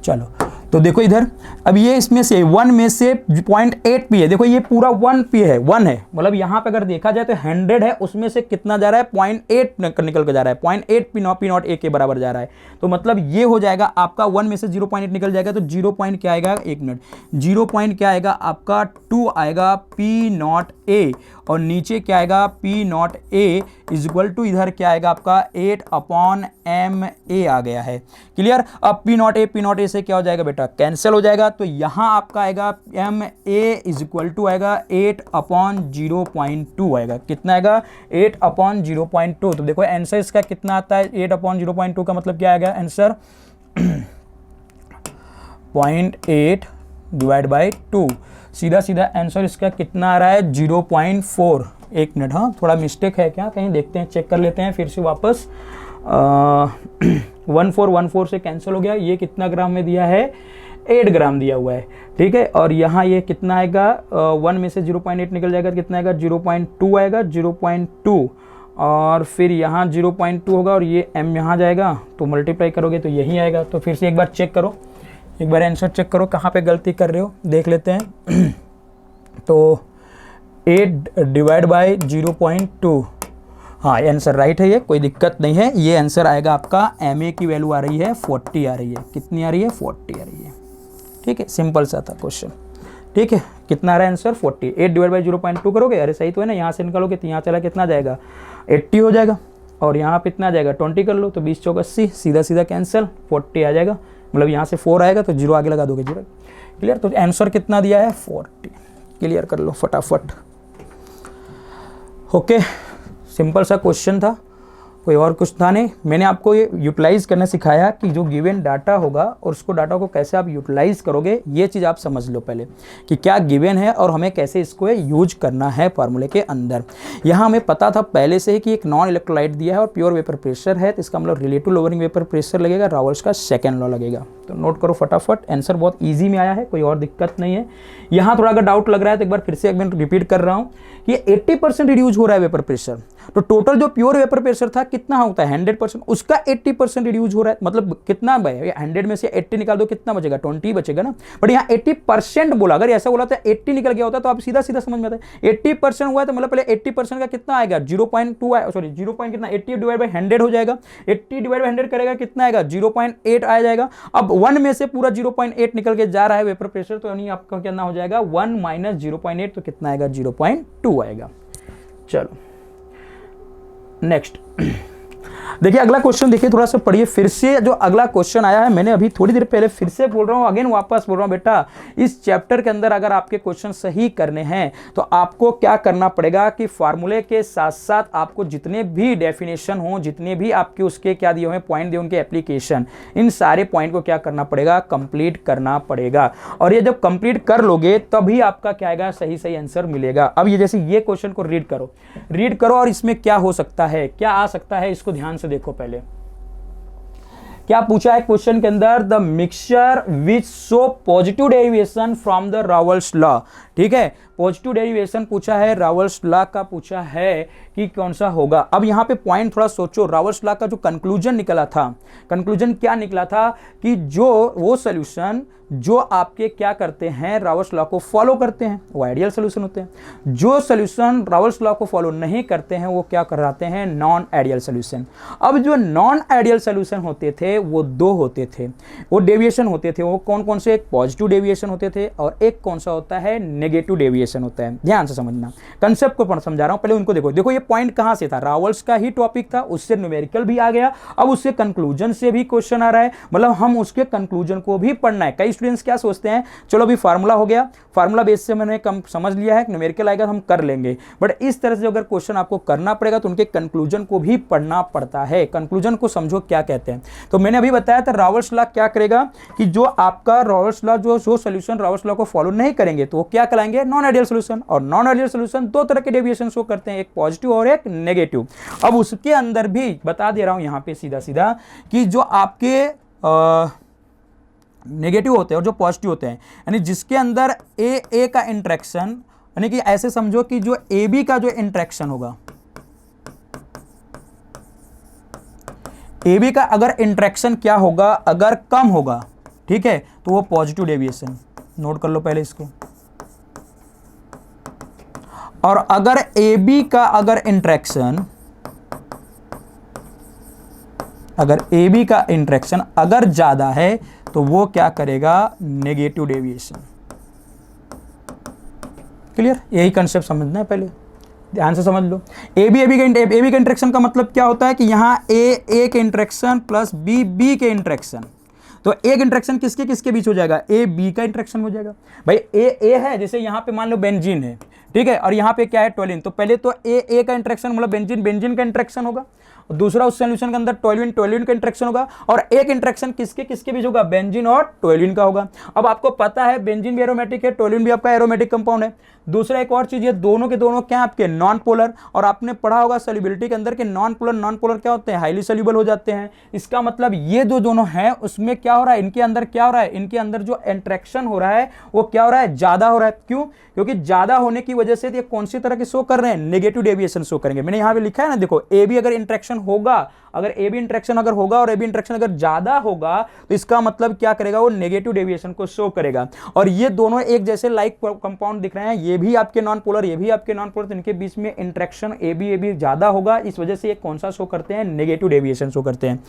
चलो तो देखो इधर, अब ये इसमें से 1 में से 0.8 P है, देखो ये पूरा 1 P है, 1 है, मतलब यहाँ पे अगर देखा जाए तो 100 है, उसमें से कितना जा रहा है 0.8 निकल के जा रहा है, 0.8 P0 A के बराबर जा रहा है। तो मतलब ये हो जाएगा आपका 1 में से 0.8 निकल जाएगा, तो 0 पॉइंट क्या आएगा, एक मिनट, 0 पॉइंट क्या आएगा आपका 2 आएगा P0 A, और नीचे क्या आएगा P0 A is equal to इधर क्या आएगा आपका 8/MA आ गया है। क्लियर, अब P0 A से क्या हो जाएगा बेटा कैंसिल हो जाएगा, तो यहाँ आपका आएगा MA इज इक्वल टू आएगा 8/0.2 आएगा। कितना आएगा 8/0.2। तो देखो आंसर इसका कितना आता है 8/0.2 का मतलब क्या आएगा आंसर 0.8 डिवाइड बाई 2, सीधा सीधा आंसर इसका कितना आ रहा है 0.4। एक मिनट, हाँ थोड़ा मिस्टेक है क्या, कहीं देखते हैं, चेक कर लेते हैं फिर से वापस। 1414 से कैंसिल हो गया, ये कितना ग्राम में दिया है 8 ग्राम दिया हुआ है, ठीक है। और यहाँ ये कितना आएगा 1 में से 0.8 निकल जाएगा, कितना आएगा 0.2 आएगा, 0.2, और फिर यहाँ 0.2 होगा, और ये M यहाँ जाएगा, तो मल्टीप्लाई करोगे तो यही आएगा। तो फिर से एक बार चेक करो, एक बार आंसर चेक करो कहाँ पे गलती कर रहे हो, देख लेते हैं। तो 8 डिवाइड बाई 0.2, हाँ आंसर राइट है, ये कोई दिक्कत नहीं है। ये आंसर आएगा आपका MA की वैल्यू आ रही है 40 आ रही है, कितनी आ रही है 40 आ रही है, ठीक है। सिंपल सा था क्वेश्चन, ठीक है। कितना आ रहा है आंसर 40। 8 डिवाइड बाई 0.2 करोगे, अरे सही तो है ना, यहाँ से निकालोगे तो यहाँ चला कितना जाएगा 80 हो जाएगा, और यहाँ पे इतना जाएगा 20 कर लो, तो 20 चौक 80, सीधा सीधा कैंसिल 40 आ जाएगा, मतलब यहाँ से 4 आएगा तो 0 आगे लगा दोगे 0। क्लियर, तो आंसर कितना दिया है 40। क्लियर कर लो फटाफट। ओके, सिंपल सा क्वेश्चन था, कोई और कुछ था नहीं। मैंने आपको ये यूटिलाइज़ करना सिखाया कि जो गिवन डाटा होगा और उसको डाटा को कैसे आप यूटिलाइज़ करोगे, ये चीज़ आप समझ लो पहले कि क्या गिवन है और हमें कैसे इसको यूज करना है फार्मूले के अंदर। यहाँ हमें पता था पहले से ही कि एक नॉन इलेक्ट्रोलाइट दिया है और प्योर वेपर प्रेशर है, तो इसका मतलब रिलेटिव लोअरिंग वेपर प्रेशर लगेगा, रावल्स का सेकेंड लॉ लगेगा। तो नोट करो फटाफट, आंसर बहुत ईजी में आया है, कोई और दिक्कत नहीं है। यहाँ थोड़ा अगर डाउट लग रहा है तो एक बार फिर से एक मिनट रिपीट कर रहा हूँ कि 80% रिड्यूज हो रहा है वेपर प्रेशर, तो टोटल जो प्योर वेपर प्रेशर था कितना होता है 100%, उसका 80% रिड्यूस हो रहा है, मतलब कितना 100 में से 80 निकाल दो कितना बचेगा 20 बचेगा ना, बट यहाँ 80% बोला, अगर ऐसा बोला था 80 निकल गया होता तो आप सीधा सीधा समझ में आता है 80% हुआ है, तो मतलब पहले 80% का कितना आएगा 0.2 सॉरी 0. कितना 80 डिवाइड बाई 100 हो जाएगा, 80 डिवाइड बाई 100 करेगा कितना आएगा 0.8 आ जाएगा। अब 1 में से पूरा 0.8 निकल के जा रहा है वेपर प्रेशर, तो यानी आपका कितना हो जाएगा 1 माइनस 0.8, तो कितना आएगा 0.2 आएगा। चलो नेक्स्ट देखिए अगला क्वेश्चन, देखिए थोड़ा सा पढ़िए फिर से। जो अगला क्वेश्चन आया है, मैंने अभी थोड़ी देर पहले फिर से बोल रहा हूं, अगेन वापस बोल रहा हूं, बेटा इस चैप्टर के अंदर अगर आपके क्वेश्चन सही करने हैं तो आपको क्या करना पड़ेगा कि फार्मूले के साथ साथ आपको जितने भी डेफिनेशन हो, जितने भी आपके उसके क्या दिए हुए पॉइंट दिए उनके एप्लीकेशन, इन सारे पॉइंट को क्या करना पड़ेगा कंप्लीट करना पड़ेगा। और ये जब कंप्लीट कर लोगे तभी आपका क्या आएगा सही सही आंसर मिलेगा। अब ये जैसे ये क्वेश्चन को रीड करो और इसमें क्या हो सकता है, क्या आ सकता है, इसको ध्यान से देखो। पहले क्या पूछा है क्वेश्चन के अंदर, the mixture which show positive derivation from the Raoult's law. ठीक है, पॉजिटिव डेरिवेशन पूछा है, रावल्स लॉ का पूछा है कि कौन सा होगा। अब यहां पे पॉइंट थोड़ा सोचो, रावल्स लॉ का जो कंक्लूजन निकला था, कंक्लूजन क्या निकला था कि जो वो सॉल्यूशन जो आपके क्या करते हैं रावल्स लॉ को फॉलो करते हैं वो आइडियल सॉल्यूशन होते हैं, जो सॉल्यूशन रावल्स लॉ को फॉलो नहीं करते हैं वो क्या कराते हैं नॉन आइडियल सॉल्यूशन। अब जो नॉन आइडियल सॉल्यूशन होते थे वो दो होते थे, वो डेविएशन होते थे, वो कौन कौन से, एक पॉजिटिव डेविएशन होते थे और एक कौन सा होता है नेगेटिव डेविएशन होता है। ध्यान से समझना, कंसेप्ट को समझा रहा हूं, पहले उनको देखो। देखो ये पॉइंट कहां से था, रावल्स का ही टॉपिक था, उससे न्यूमेरिकल भी आ गया, अब उससे कंक्लूजन से भी क्वेश्चन आ रहा है, मतलब हम उसके कंक्लूजन को भी पढ़ना है। कई स्टूडेंट्स क्या सोचते हैं चलो अभी फार्मूला हो गया, फार्मूला बेस से मैंने कम समझ लिया है, न्यूमेरिकल आएगा हम कर लेंगे, बट इस तरह से अगर क्वेश्चन आपको करना पड़ेगा तो उनके कंक्लूजन को भी पढ़ना पड़ता है। कंक्लूजन को समझो क्या कहते हैं। तो मैंने अभी बताया था रावल्स लॉ क्या करेगा कि जो आपका रावल्स लॉ जो सॉल्यूशन रावल्स लॉ को फॉलो नहीं करेंगे तो वो क्या कहलाएंगे नॉन आइडियल सॉल्यूशन। और नॉन आइडियल सॉल्यूशन दो तरह के डेविएशन शो करते हैं, एक पॉजिटिव और एक नेगेटिव। अब उसके अंदर भी बता दे रहा हूं यहां पे सीधा सीधा कि जो आपके नेगेटिव होते हैं और जो पॉजिटिव होते हैं, यानी जिसके अंदर ए का इंट्रैक्शन, यानी कि ऐसे समझो कि जो ए बी का जो इंट्रैक्शन होगा, ए बी का अगर इंट्रैक्शन क्या होगा अगर कम होगा, ठीक है, तो वो पॉजिटिव डेविएशन, नोट कर लो पहले इसको। और अगर ए बी का अगर इंट्रैक्शन, अगर ए बी का इंट्रैक्शन अगर ज्यादा है तो वो क्या करेगा नेगेटिव डेविएशन। क्लियर, यही कंसेप्ट समझना है, पहले ध्यान से समझ लो। ए बी का इंट्रैक्शन का मतलब क्या होता है कि यहां ए के इंट्रैक्शन प्लस बी के इंट्रैक्शन, तो एक इंट्रैक्शन किसके किसके बीच हो जाएगा, ए बी का इंट्रैक्शन हो जाएगा। भाई ए है, जैसे यहां पे मान लो बेंजीन है, ठीक है, और यहां पे क्या है टोलिन, तो पहले तो ए का इंट्रैक्शन मतलब बेंजीन का इंट्रैक्शन होगा, दूसरा उस सॉल्यूशन के अंदर टोल्यूइन का इंट्रैक्शन होगा, और एक इंट्रैक्शन किसके किसके बीच होगा बेंजीन और टोल्यूइन का होगा। अब आपको पता है बेंजीन भी एरोमेटिक है, टोल्यूइन भी आपका एरोमेटिक कंपाउंड है। दूसरा एक और चीज, ये दोनों के दोनों क्या आपके नॉन पोलर, और आपने पढ़ा होगा सॉल्युबिलिटी के अंदर के नॉन पोलर क्या होते हैं, हाईली सॉल्युबल हो जाते हैं। इसका मतलब ये जो दोनों हैं उसमें क्या हो रहा है, इनके अंदर क्या हो रहा है, इनके अंदर जो इंट्रैक्शन हो रहा है वो क्या हो रहा है, ज्यादा हो रहा है। क्यों, क्योंकि ज्यादा होने की वजह से ये कौन सी तरह के शो कर रहे हैं, नेगेटिव डेविएशन शो करेंगे। मैंने यहां पे लिखा है ना, देखो ए बी अगर इंट्रैक्शन होगा, अगर ए बी इंट्रैक्शन अगर होगा और ए बी इंट्रैक्शन अगर ज्यादा होगा तो इसका मतलब क्या करेगा, वो नेगेटिव डेविएशन को शो करेगा। और ये दोनों एक जैसे लाइक कंपाउंड दिख रहे हैं, ये भी आपके नॉन पोलर, ये भी आपके नॉन पोलर, तो इनके बीच में इंट्रैक्शन ए बी ज्यादा होगा, इस वजह से ये कौन सा शो करते हैं, नेगेटिव डेविएशन शो करते हैं।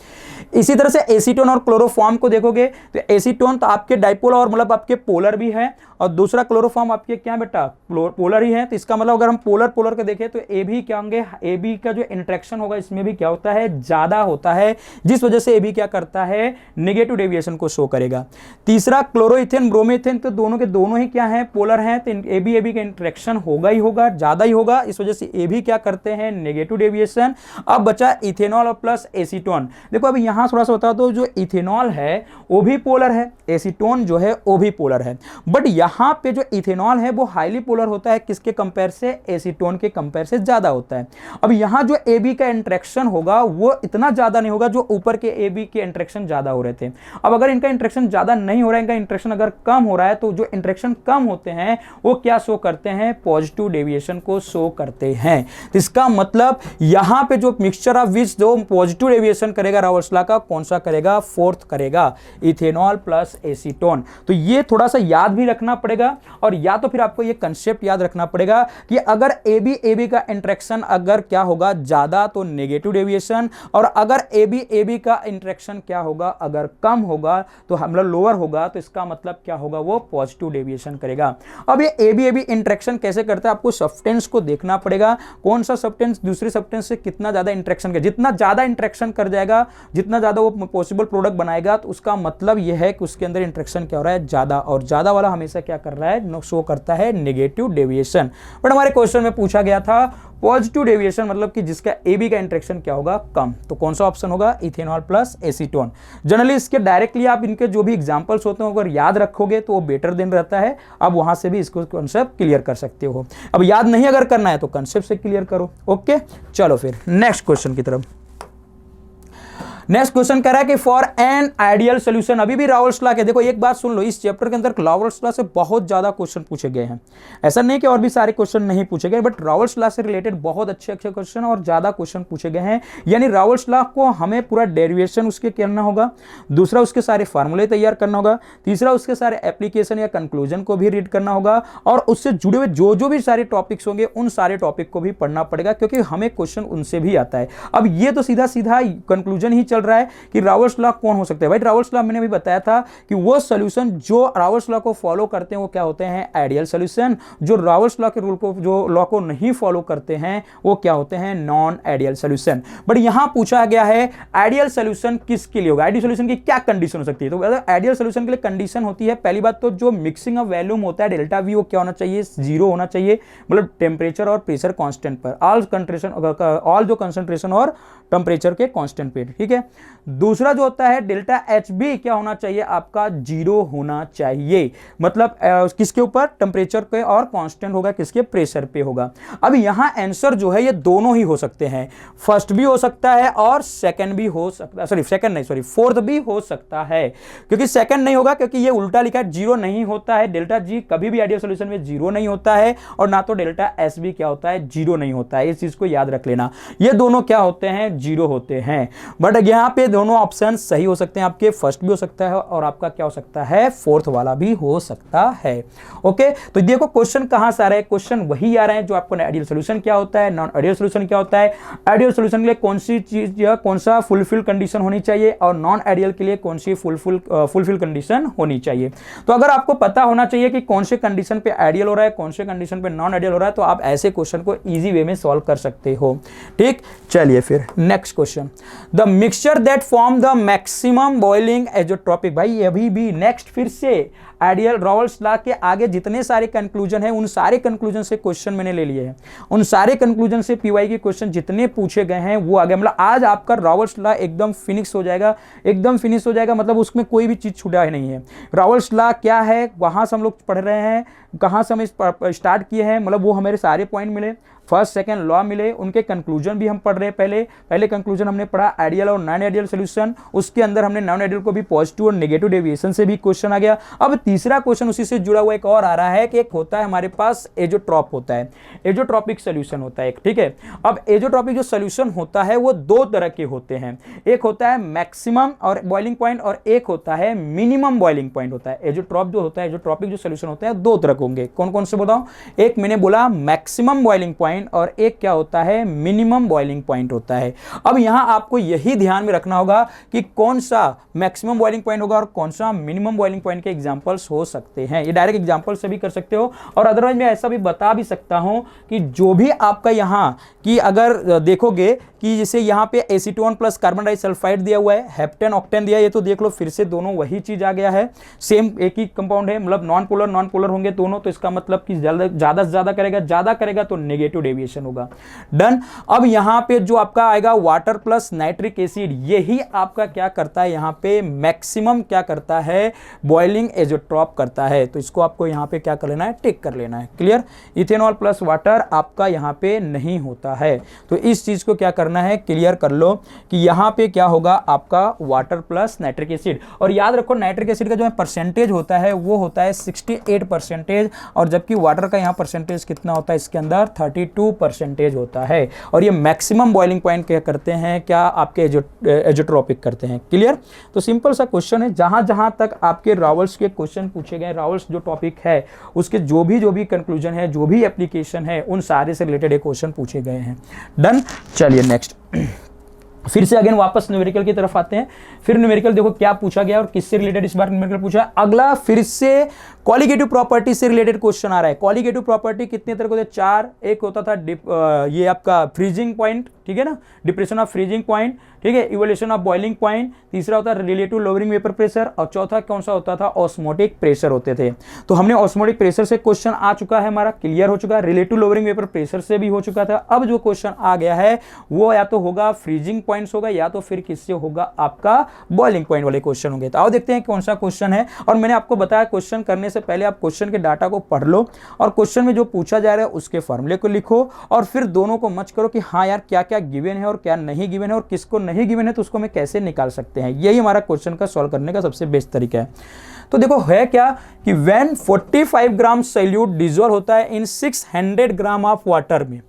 इसी तरह से एसीटोन और क्लोरोफॉर्म को देखोगे तो एसीटोन तो आपके डाइपोल और मतलब आपके पोलर भी है, और दूसरा क्लोरोफॉर्म आपके क्या बेटा पोलर ही है। तो इसका मतलब अगर हम पोलर के देखें तो ए भी क्या होंगे, ए बी का जो इंट्रैक्शन होगा इसमें भी क्या होता है, ज्यादा होता है, जिस वजह से ए बी क्या करता है, नेगेटिव डेविएशन को शो करेगा। तीसरा क्लोरोइथेन ब्रोमीथेन, तो दोनों के दोनों ही क्या है, पोलर हैं, तो ए बी का इंट्रैक्शन होगा ही होगा, ज्यादा ही होगा, इस वजह से ए भी क्या करते हैं, नेगेटिव डेविएशन। अब बचा इथेनॉल और प्लस एसीटोन। देखो अभी यहां थोड़ा सा बता दो, जो इथेनॉल है वो भी पोलर है, एसीटोन जो है वो भी पोलर है, बट यहां पे जो इथेनॉल है वो हाईली पोलर होता है, किसके कंपेयर से, एसीटोन के कंपेयर से ज्यादा होता है। अब यहां जो ए बी का इंट्रैक्शन इंट्रैक्शन होगा वो इतना ज्यादा नहीं होगा जो ऊपर के ए बी के इंट्रैक्शन ज्यादा हो रहे थे। अब अगर इनका इंट्रैक्शन ज्यादा नहीं हो रहा है, इनका इंट्रैक्शन अगर कम हो रहा है, तो जो इंट्रैक्शन कम होते हैं वो क्या शो करते हैं, पॉजिटिव डेविएशन को शो करते हैं। तो इसका मतलब यहां पे जो मिक्सचर ऑफ विच जो पॉजिटिव डेविएशन करेगा रावल्स लॉ का, कौन सा करेगा, फोर्थ करेगा, इथेनॉल प्लस एसीटोन। तो ये थोड़ा सा याद भी रखना पड़ेगा, और या तो फिर आपको ये कंसेप्ट याद रखना पड़ेगा कि अगर ए बी का इंट्रैक्शन अगर क्या होगा ज्यादा तो नेगेटिव डेविएशन, और अगर ए बी का इंट्रैक्शन क्या होगा अगर कम होगा तो मतलब लोअर होगा, तो इसका मतलब क्या होगा, वो पॉजिटिव डेविएशन करेगा। अब ये ए बी इंट्रैक्शन कैसे करता है, आपको सब्सटेंस को देखना पड़ेगा, कौन सा सब्सटेंस दूसरे सब्सटेंस से कितना ज्यादा इंट्रैक्शन कर, जितना ज्यादा इंट्रैक्शन कर जाएगा, जितना ज्यादा वो पॉसिबल प्रोडक्ट बनाएगा, तो उसका मतलब यह है कि उसके अंदर इंट्रैक्शन क्या हो रहा है, ज्यादा, और ज्यादा वाला हमेशा क्या कर रहा है, शो करता है नेगेटिव डेविएशन। बट हमारे क्वेश्चन में पूछा गया था पॉजिटिव डेविएशन, मतलब कि जिसका ए बी का इंट्रैक्शन क्या होगा, कम, तो कौन सा ऑप्शन होगा, इथेनॉल प्लस एसीटोन। जनरली इसके डायरेक्टली आप इनके जो भी एग्जांपल्स होते हैं अगर याद रखोगे तो वो बेटर दिन रहता है, अब वहां से भी इसको कॉन्सेप्ट क्लियर कर सकते हो। अब याद नहीं अगर करना है तो कॉन्सेप्ट से क्लियर करो। ओके, चलो फिर नेक्स्ट क्वेश्चन की तरफ। नेक्स्ट क्वेश्चन कह रहा है कि फॉर एन आइडियल सोल्यूशन, अभी भी रावल्स लॉ के, देखो एक बात सुन लो, इस चैप्टर के अंदर रावल्स लॉ से बहुत ज्यादा क्वेश्चन पूछे गए हैं। ऐसा नहीं कि और भी सारे क्वेश्चन नहीं पूछे गए, बट रावल्स लॉ से रिलेटेड बहुत अच्छे अच्छे क्वेश्चन और ज्यादा क्वेश्चन पूछे गए हैं। यानी रावल्स लॉ को हमें पूरा डेरिवेशन उसके करना होगा, दूसरा उसके सारे फार्मूले तैयार करना होगा, तीसरा उसके सारे एप्लीकेशन या कंक्लूजन को भी रीड करना होगा, और उससे जुड़े हुए जो भी सारे टॉपिक्स होंगे उन सारे टॉपिक को भी पढ़ना पड़ेगा, क्योंकि हमें क्वेश्चन उनसे भी आता है। अब ये तो सीधा सीधा कंक्लूजन ही चल रहा है कि रावल्स लॉ कौन हो सकते हैं। भाई रावल्स लॉ मैंने भी बताया था कि वो सॉल्यूशन जो रावल्स लॉ को फॉलो करते हैं वो क्या होते हैं, आइडियल सॉल्यूशन। जो रावल्स लॉ के रूल को, जो लॉ को नहीं फॉलो करते हैं वो क्या होते हैं, नॉन आइडियल सॉल्यूशन। बट यहां पूछा गया है आइडियल सॉल्यूशन किसके लिए होगा, आइडियल सॉल्यूशन की क्या कंडीशन हो सकती है। तो आइडियल सॉल्यूशन के लिए कंडीशन होती है, पहली बात तो जो मिक्सिंग ऑफ वॉल्यूम होता है डेल्टा वी, वो क्या होना चाहिए, जीरो होना चाहिए, मतलब टेम्परेचर और प्रेशर कांस्टेंट पर, ऑल जो कंसंट्रेशन और टेम्परेचर के कांस्टेंट पे, ठीक है। दूसरा जो होता है डेल्टा एच बी क्या होना चाहिए, आपका जीरो होना चाहिए, मतलब किसके ऊपर, टेम्परेचर पे, और कांस्टेंट होगा किसके, प्रेशर पे होगा। अब यहां आंसर जो है ये दोनों ही हो सकते हैं, फर्स्ट भी हो सकता है और सेकंड भी हो सकता है, फोर्थ भी हो सकता है, क्योंकि सेकंड नहीं होगा क्योंकि ये उल्टा लिखा है, जीरो नहीं होता है, डेल्टा जी कभी भी आइडियल सॉल्यूशन में जीरो नहीं होता है, और ना तो डेल्टा एस बी क्या होता है, जीरो नहीं होता है। इस चीज को याद रख लेना, ये दोनों क्या होते हैं, जीरो होते हैं। बट यहां पे दोनों ऑप्शन सही हो सकते हैं, आपके फर्स्ट भी हो सकता है और आपका क्या हो सकता है, फोर्थ वाला भी हो सकता है। ओके, तो देखो क्वेश्चन कहां से आ रहे हैं, क्वेश्चन वही आ रहे हैं जो आपको आइडियल सॉल्यूशन क्या होता है, नॉन आइडियल सॉल्यूशन क्या होता है, आइडियल सॉल्यूशन के लिए कौन सी चीज या कौन सा फुलफिल कंडीशन होनी चाहिए, और नॉन आइडियल के लिए कौन सी फुलफिल कंडीशन होनी चाहिए। तो अगर आपको पता होना चाहिए कि कौन से कंडीशन पे आइडियल हो रहा है, कौन से कंडीशन पे नॉन आइडियल हो रहा है, तो आप ऐसे क्वेश्चन को इजी वे में सॉल्व कर सकते हो। ठीक, चलिए फिर next question, the mixture that form the maximum boiling azeotropic. भाई अभी भी नेक्स्ट फिर से आइडियल रावल्स लॉ के आगे जितने सारे कंक्लूजन हैं उन सारे कंक्लूजन से क्वेश्चन मैंने ले लिए हैं, उन सारे कंक्लूजन से पीवाई के क्वेश्चन जितने पूछे गए हैं वो आ गए। मतलब आज आपका रावल्स लॉ एकदम फिनिश हो जाएगा, एकदम फिनिश हो जाएगा, मतलब उसमें कोई भी चीज छूटा ही नहीं है। रावल्स लॉ क्या है वहां से हम लोग पढ़ रहे हैं, कहां से हम स्टार्ट किए हैं, मतलब वो हमारे सारे पॉइंट मिले, फर्स्ट सेकंड लॉ मिले, उनके कंक्लूजन भी हम पढ़ रहे हैं। पहले कंक्लूजन हमने पढ़ा आइडियल और नॉन आइडियल सॉल्यूशन, उसके अंदर हमने नॉन आइडियल को भी पॉजिटिव और नेगेटिव डेविएशन से भी क्वेश्चन आ गया। अब तीसरा क्वेश्चन उसी से जुड़ा हुआ एक और आ रहा है कि एक होता है हमारे पास एजोट्रॉप होता है, एजोट्रॉपिक सॉल्यूशन होता है एक, ठीक है। अब एजोट्रॉपिक जो सॉल्यूशन होता है वो दो तरह के होते हैं, एक होता है मैक्सिमम और बॉइलिंग पॉइंट और एक होता है मिनिमम बॉइलिंग पॉइंट होता है। एजोट्रॉप जो होता है, एजोट्रॉपिक जो सॉल्यूशन होता है दो तरह के होंगे, कौन कौन से बताऊं, एक मैंने बोला मैक्सिमम बॉइलिंग पॉइंट और एक क्या होता है, मिनिमम बॉइलिंग पॉइंट होता है। अब यहां आपको यही ध्यान में रखना होगा कि कौन सा मैक्सिमम बॉइलिंग पॉइंट होगा और कौन सा मिनिमम बॉइलिंग पॉइंट के एग्जांपल्स हो सकते हैं। ये डायरेक्ट एग्जांपल से भी कर सकते हो और अदरवाइज मैं ऐसा भी बता भी सकता हूं कि जो भी आपका यहां कि अगर देखोगे कि जैसे यहां पे एसीटोन प्लस कार्बन डाइसल्फाइड दिया हुआ है, हेप्टेन ऑक्टेन दिया है, ये तो देख लो फिर से दोनों वही चीज आ गया है, सेम एक ही कंपाउंड है, मतलब नॉन पोलर होंगे दोनों, तो इसका मतलब कि ज्यादा से ज्यादा करेगा तो नेगेटिव डेविएशन होगा। डन। अब यहां पे जो आपका आएगा वाटर प्लस नाइट्रिक एसिड, यही आपका क्या करता है, यहां पे मैक्सिमम क्या करता है, बॉइलिंग एजोट्रॉप करता है। तो इसको आपको यहां पे क्या कर लेना है, टिक कर लेना है। क्लियर। इथेनॉल प्लस वाटर आपका यहां पे नहीं होता है, तो इस चीज को क्या करना करना है, क्लियर कर लो कि यहाँ पे क्या होगा आपका वाटर प्लस नाइट्रिक एसिड। और याद रखो नाइट्रिक एसिड का जो है परसेंटेज होता है वो होता है 68%, और जबकि वाटर का यहाँ परसेंटेज कितना होता है इसके अंदर 32% होता है। और ये मैक्सिमम बॉइलिंग पॉइंट क्या करते हैं, क्या आपके एजोट्रोपिक करते हैं। क्लियर। तो सिंपल सा क्वेश्चन है, जहां जहां तक आपके रावल्स के क्वेश्चन पूछे गए, रावल्स जो टॉपिक है उसके जो भी कंक्लूजन है, जो भी एप्लीकेशन है, उन सारे से रिलेटेड एक क्वेश्चन पूछे गए हैं। डन। चलिए नेक्स्ट फिर से अगेन वापस न्यूमेरिकल की तरफ आते हैं। फिर न्यूमेरिकल देखो क्या पूछा गया और किससे रिलेटेड इस बार न्यूमेरिकल पूछा है। अगला फिर से क्वालिटेटिव प्रॉपर्टी से रिलेटेड क्वेश्चन आ रहा है। क्वालिटेटिव प्रॉपर्टी कितने तरह के होते हैं, 4। एक होता था ये आपका फ्रीजिंग पॉइंट, ठीक है ना, डिप्रेशन ऑफ फ्रीजिंग पॉइंट, ठीक है, इवोल्यूशन ऑफ बॉइलिंग पॉइंट, तीसरा होता है रिलेटिव लोअरिंग वेपर प्रेशर, और चौथा कौन सा होता था, ऑस्मोटिक प्रेशर होते थे। तो हमने ऑस्मोटिक प्रेशर से क्वेश्चन आ चुका है, हमारा क्लियर हो चुका है, रिलेटिव लोअरिंग वेपर प्रेशर से भी हो चुका था। अब जो क्वेश्चन आ गया है वो या तो होगा फ्रीजिंग पॉइंट्स होगा, या तो फिर किससे होगा, आपका बॉइलिंग पॉइंट वाले क्वेश्चन होंगे। तो आओ देखते हैं कौन सा क्वेश्चन है। और मैंने आपको बताया क्वेश्चन करने से पहले आप क्वेश्चन के डाटा को पढ़ लो, और क्वेश्चन में जो पूछा जा रहा है उसके फॉर्मूले को लिखो, और फिर दोनों को मच करो कि हाँ यार क्या क्या गिवन है और क्या नहीं गिवन है, और किसको नहीं गिवन है तो उसको मैं कैसे निकाल सकते हैं। यही हमारा क्वेश्चन का सॉल्व करने का सबसे बेस्ट तरीका है। तो देखो है क्या कि व्हेन 45 ग्राम सॉल्यूट डिसॉल्व होता है इन 600 ग्राम ऑफ वाटर में,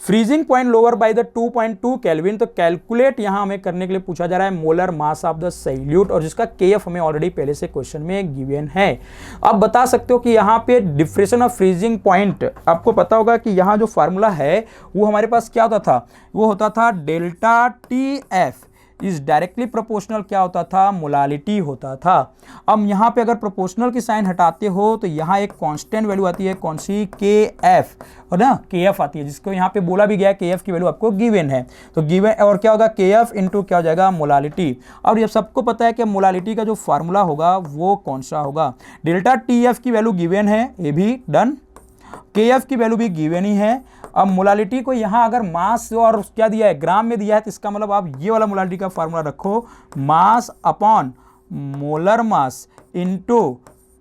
freezing point lower by the 2.2 kelvin. तो कैलकुलेट यहां हमें करने के लिए पूछा जा रहा है molar mass of the solute, और जिसका केएफ हमें ऑलरेडी पहले से क्वेश्चन में गिवन है। आप बता सकते हो कि यहां पे डिफरेंस ऑफ फ्रीजिंग पॉइंट, आपको पता होगा कि यहां जो फार्मूला है वो हमारे पास क्या होता था, वो होता था delta T F is directly proportional क्या होता था, मोलालिटी होता था। अब यहाँ पे अगर प्रोपोर्शनल की साइन हटाते हो तो यहाँ एक कांस्टेंट वैल्यू आती है, कौन सी, के एफ, और ना के एफ आती है, जिसको यहाँ पे बोला भी गया है के एफ की वैल्यू आपको गिवन है। तो गिवन और क्या होगा, के एफ इंटू क्या हो जाएगा, मोलालिटी। और ये सबको पता है कि मोलालिटी का जो फार्मूला होगा वो कौन सा होगा, डेल्टा टी एफ की वैल्यू गिवन है, ये भी डन, के एफ की वैल्यू भी गिवन ही है। अब मोलालिटी को यहाँ अगर मास और क्या दिया है, ग्राम में दिया है, तो इसका मतलब आप ये वाला मोलालिटी का फार्मूला रखो, mass upon molar mass into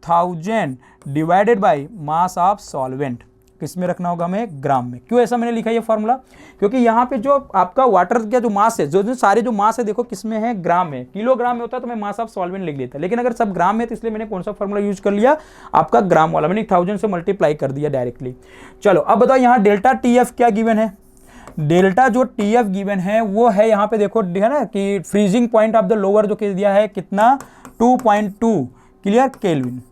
1000 divided by mass of solvent. किसमें रखना होगा हमें, ग्राम में। क्यों ऐसा मैंने लिखा ये फार्मूला, क्योंकि यहाँ पे जो आपका वाटर का जो मास है, जो सारे जो मास है देखो किसमें है, ग्राम में। किलोग्राम में होता तो मैं मास ऑफ सॉल्वेंट लिख लेता, लेकिन अगर सब ग्राम में तो इसलिए मैंने कौन सा फार्मूला यूज कर लिया, आपका ग्राम वाला, मैंने 1000 से मल्टीप्लाई कर दिया डायरेक्टली। चलो अब बताओ यहाँ डेल्टा टी एफ क्या गिवन है। डेल्टा जो टी एफ गिवन है वो है यहाँ पे देखो, है ना, कि freezing point of the lower जो दिया है कितना, 2.2 क्लियर केल्विन।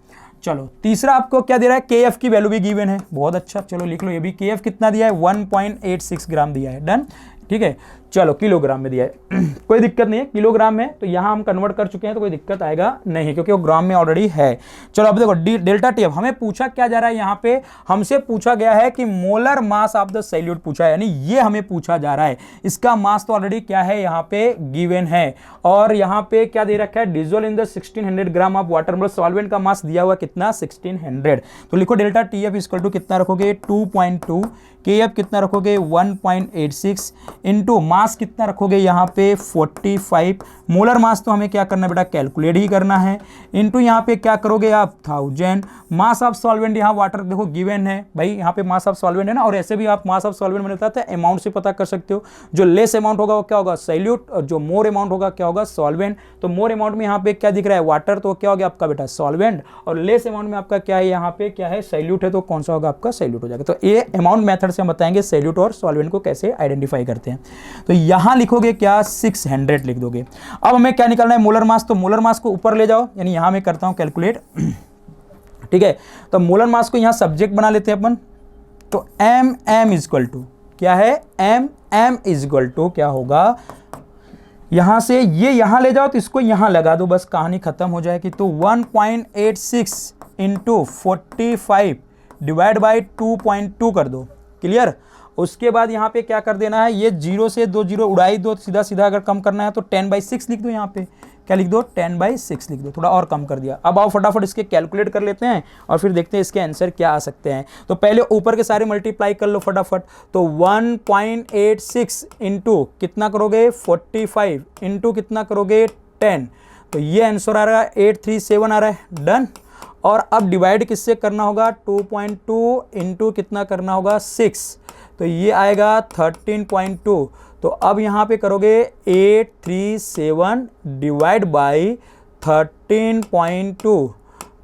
चलो तीसरा आपको क्या दे रहा है, के एफ की वैल्यू भी गिवन है, बहुत अच्छा, चलो लिख लो ये भी, के एफ कितना दिया है, 1.86 ग्राम दिया है, डन, ठीक है। चलो किलोग्राम में दिया है कोई दिक्कत नहीं है, किलोग्राम में तो यहाँ हम कन्वर्ट कर चुके हैं तो कोई दिक्कत आएगा नहीं, क्योंकि वो ग्राम में ऑलरेडी है। चलो अब देखो डेल्टा टी एफ हमें पूछा क्या जा रहा है, यहाँ पे हमसे पूछा गया है कि molar mass of the solute पूछा है, यानी ये हमें पूछा जा रहा है। इसका मास तो ऑलरेडी क्या है, यहाँ पे गिवन है, और यहाँ पे क्या दे रखा है, dissolve in the 1600 gram of water, मतलब सॉल्वेंट का मास दिया हुआ कितना, 1600। तो लिखो delta T F equal to कितना रखोगे, 2.2, के एफ कितना रखोगे, 1.86 इंटू मास कितना रखोगे यहाँ पे 45, मोलर मास तो हमें क्या करना है बेटा, कैलकुलेट ही करना है, इंटू यहाँ पे क्या करोगे आप 1000, मास ऑफ सॉल्वेंट यहाँ वाटर देखो गिवन है भाई, यहाँ पे मास ऑफ सॉल्वेंट है ना, और ऐसे भी आप मास ऑफ सॉल्वेंट मिलता है अमाउंट से पता कर सकते हो। जो लेस अमाउंट होगा वो क्या होगा, सॉल्यूट, और जो मोर अमाउंट होगा क्या होगा, सॉल्वेंट। तो मोर अमाउंट में यहाँ पे क्या दिख रहा है, वाटर, तो क्या हो गया आपका बेटा सॉल्वेंट, और लेस अमाउंट में आपका क्या है, यहाँ पे क्या है, सॉल्यूट है, तो कौन सा होगा आपका, सॉल्यूट हो जाएगा। तो ये अमाउंट मेथड से हम बताएंगे सॉल्यूट और सॉल्वेंट को कैसे आइडेंटिफाई करते हैं। तो यहां लिखोगे क्या, 600 लिख दोगे। अब हमें क्या निकालना है, मोलर मास, तो मोलर मास को ऊपर ले जाओ, यानी यहां मैं करता हूं कैलकुलेट, ठीक है। तो मोलर मास को यहां सब्जेक्ट बना लेते हैं अपन, तो एम इक्वल टू क्या है, एम इक्वल टू क्या होगा, यहां से ये यहां ले जाओ तो इसको यहां लगा दो, बस कहानी खत्म हो जाएगी। तो 1.86 इंटू 45 डिवाइड बाई 2.2 कर दो, क्लियर। उसके बाद यहाँ पे क्या कर देना है, ये 0 से 2 0 उड़ाई दो, सीधा सीधा अगर कम करना है तो 10/6 लिख दो, यहाँ पे क्या लिख दो, 10/6 लिख दो, थोड़ा और कम कर दिया। अब आओ फटाफट इसके कैलकुलेट कर लेते हैं और फिर देखते हैं इसके आंसर क्या आ सकते हैं। तो पहले ऊपर के सारे मल्टीप्लाई कर लो फटाफट, तो 1.86 इंटू कितना करोगे, 45 इंटू कितना करोगे, 10, तो ये आंसर आ रहा है 837 आ रहा है, डन। और अब डिवाइड किससे करना होगा, 2.2 इंटू कितना करना होगा, 6, तो ये आएगा 13.2, तो अब यहाँ पे करोगे 837 डिवाइड बाई 13.2,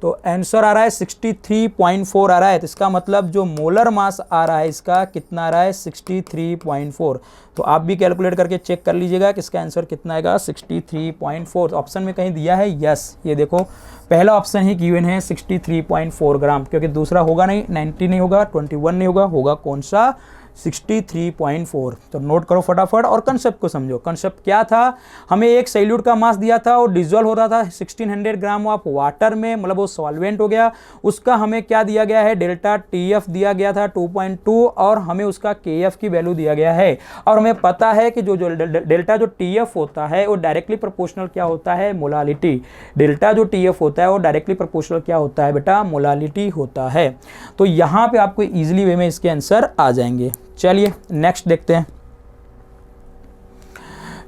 तो आंसर आ रहा है 63.4 आ रहा है। तो इसका मतलब जो मोलर मास आ रहा है इसका कितना आ रहा है 63.4। तो आप भी कैलकुलेट करके चेक कर लीजिएगा कि इसका आंसर कितना आएगा 63.4। ऑप्शन में कहीं दिया है यस, ये देखो पहला ऑप्शन ही गिवन है 63.4 ग्राम, क्योंकि दूसरा होगा नहीं, 90 नहीं होगा, 21 नहीं होगा, होगा कौन सा 63.4। तो नोट करो फटाफट और कंसेप्ट को समझो। कंसेप्ट क्या था, हमें एक सैल्यूट का मास दिया था और डिजोल्व हो रहा था 1600 ग्राम ऑफ वाटर में, मतलब वो सॉल्वेंट हो गया। उसका हमें क्या दिया गया है, डेल्टा टीएफ दिया गया था 2.2 और हमें उसका केएफ की वैल्यू दिया गया है। और हमें पता है कि जो डेल्टा जो टीएफ होता है वो डायरेक्टली प्रोपोर्शनल क्या होता है, मोलालिटी। डेल्टा जो टीएफ होता है वो डायरेक्टली प्रोपोर्शनल क्या होता है बेटा, मोलालिटी होता है। तो यहां पे आपको इजीली वे में इसके आंसर आ जाएंगे। चलिए नेक्स्ट देखते हैं।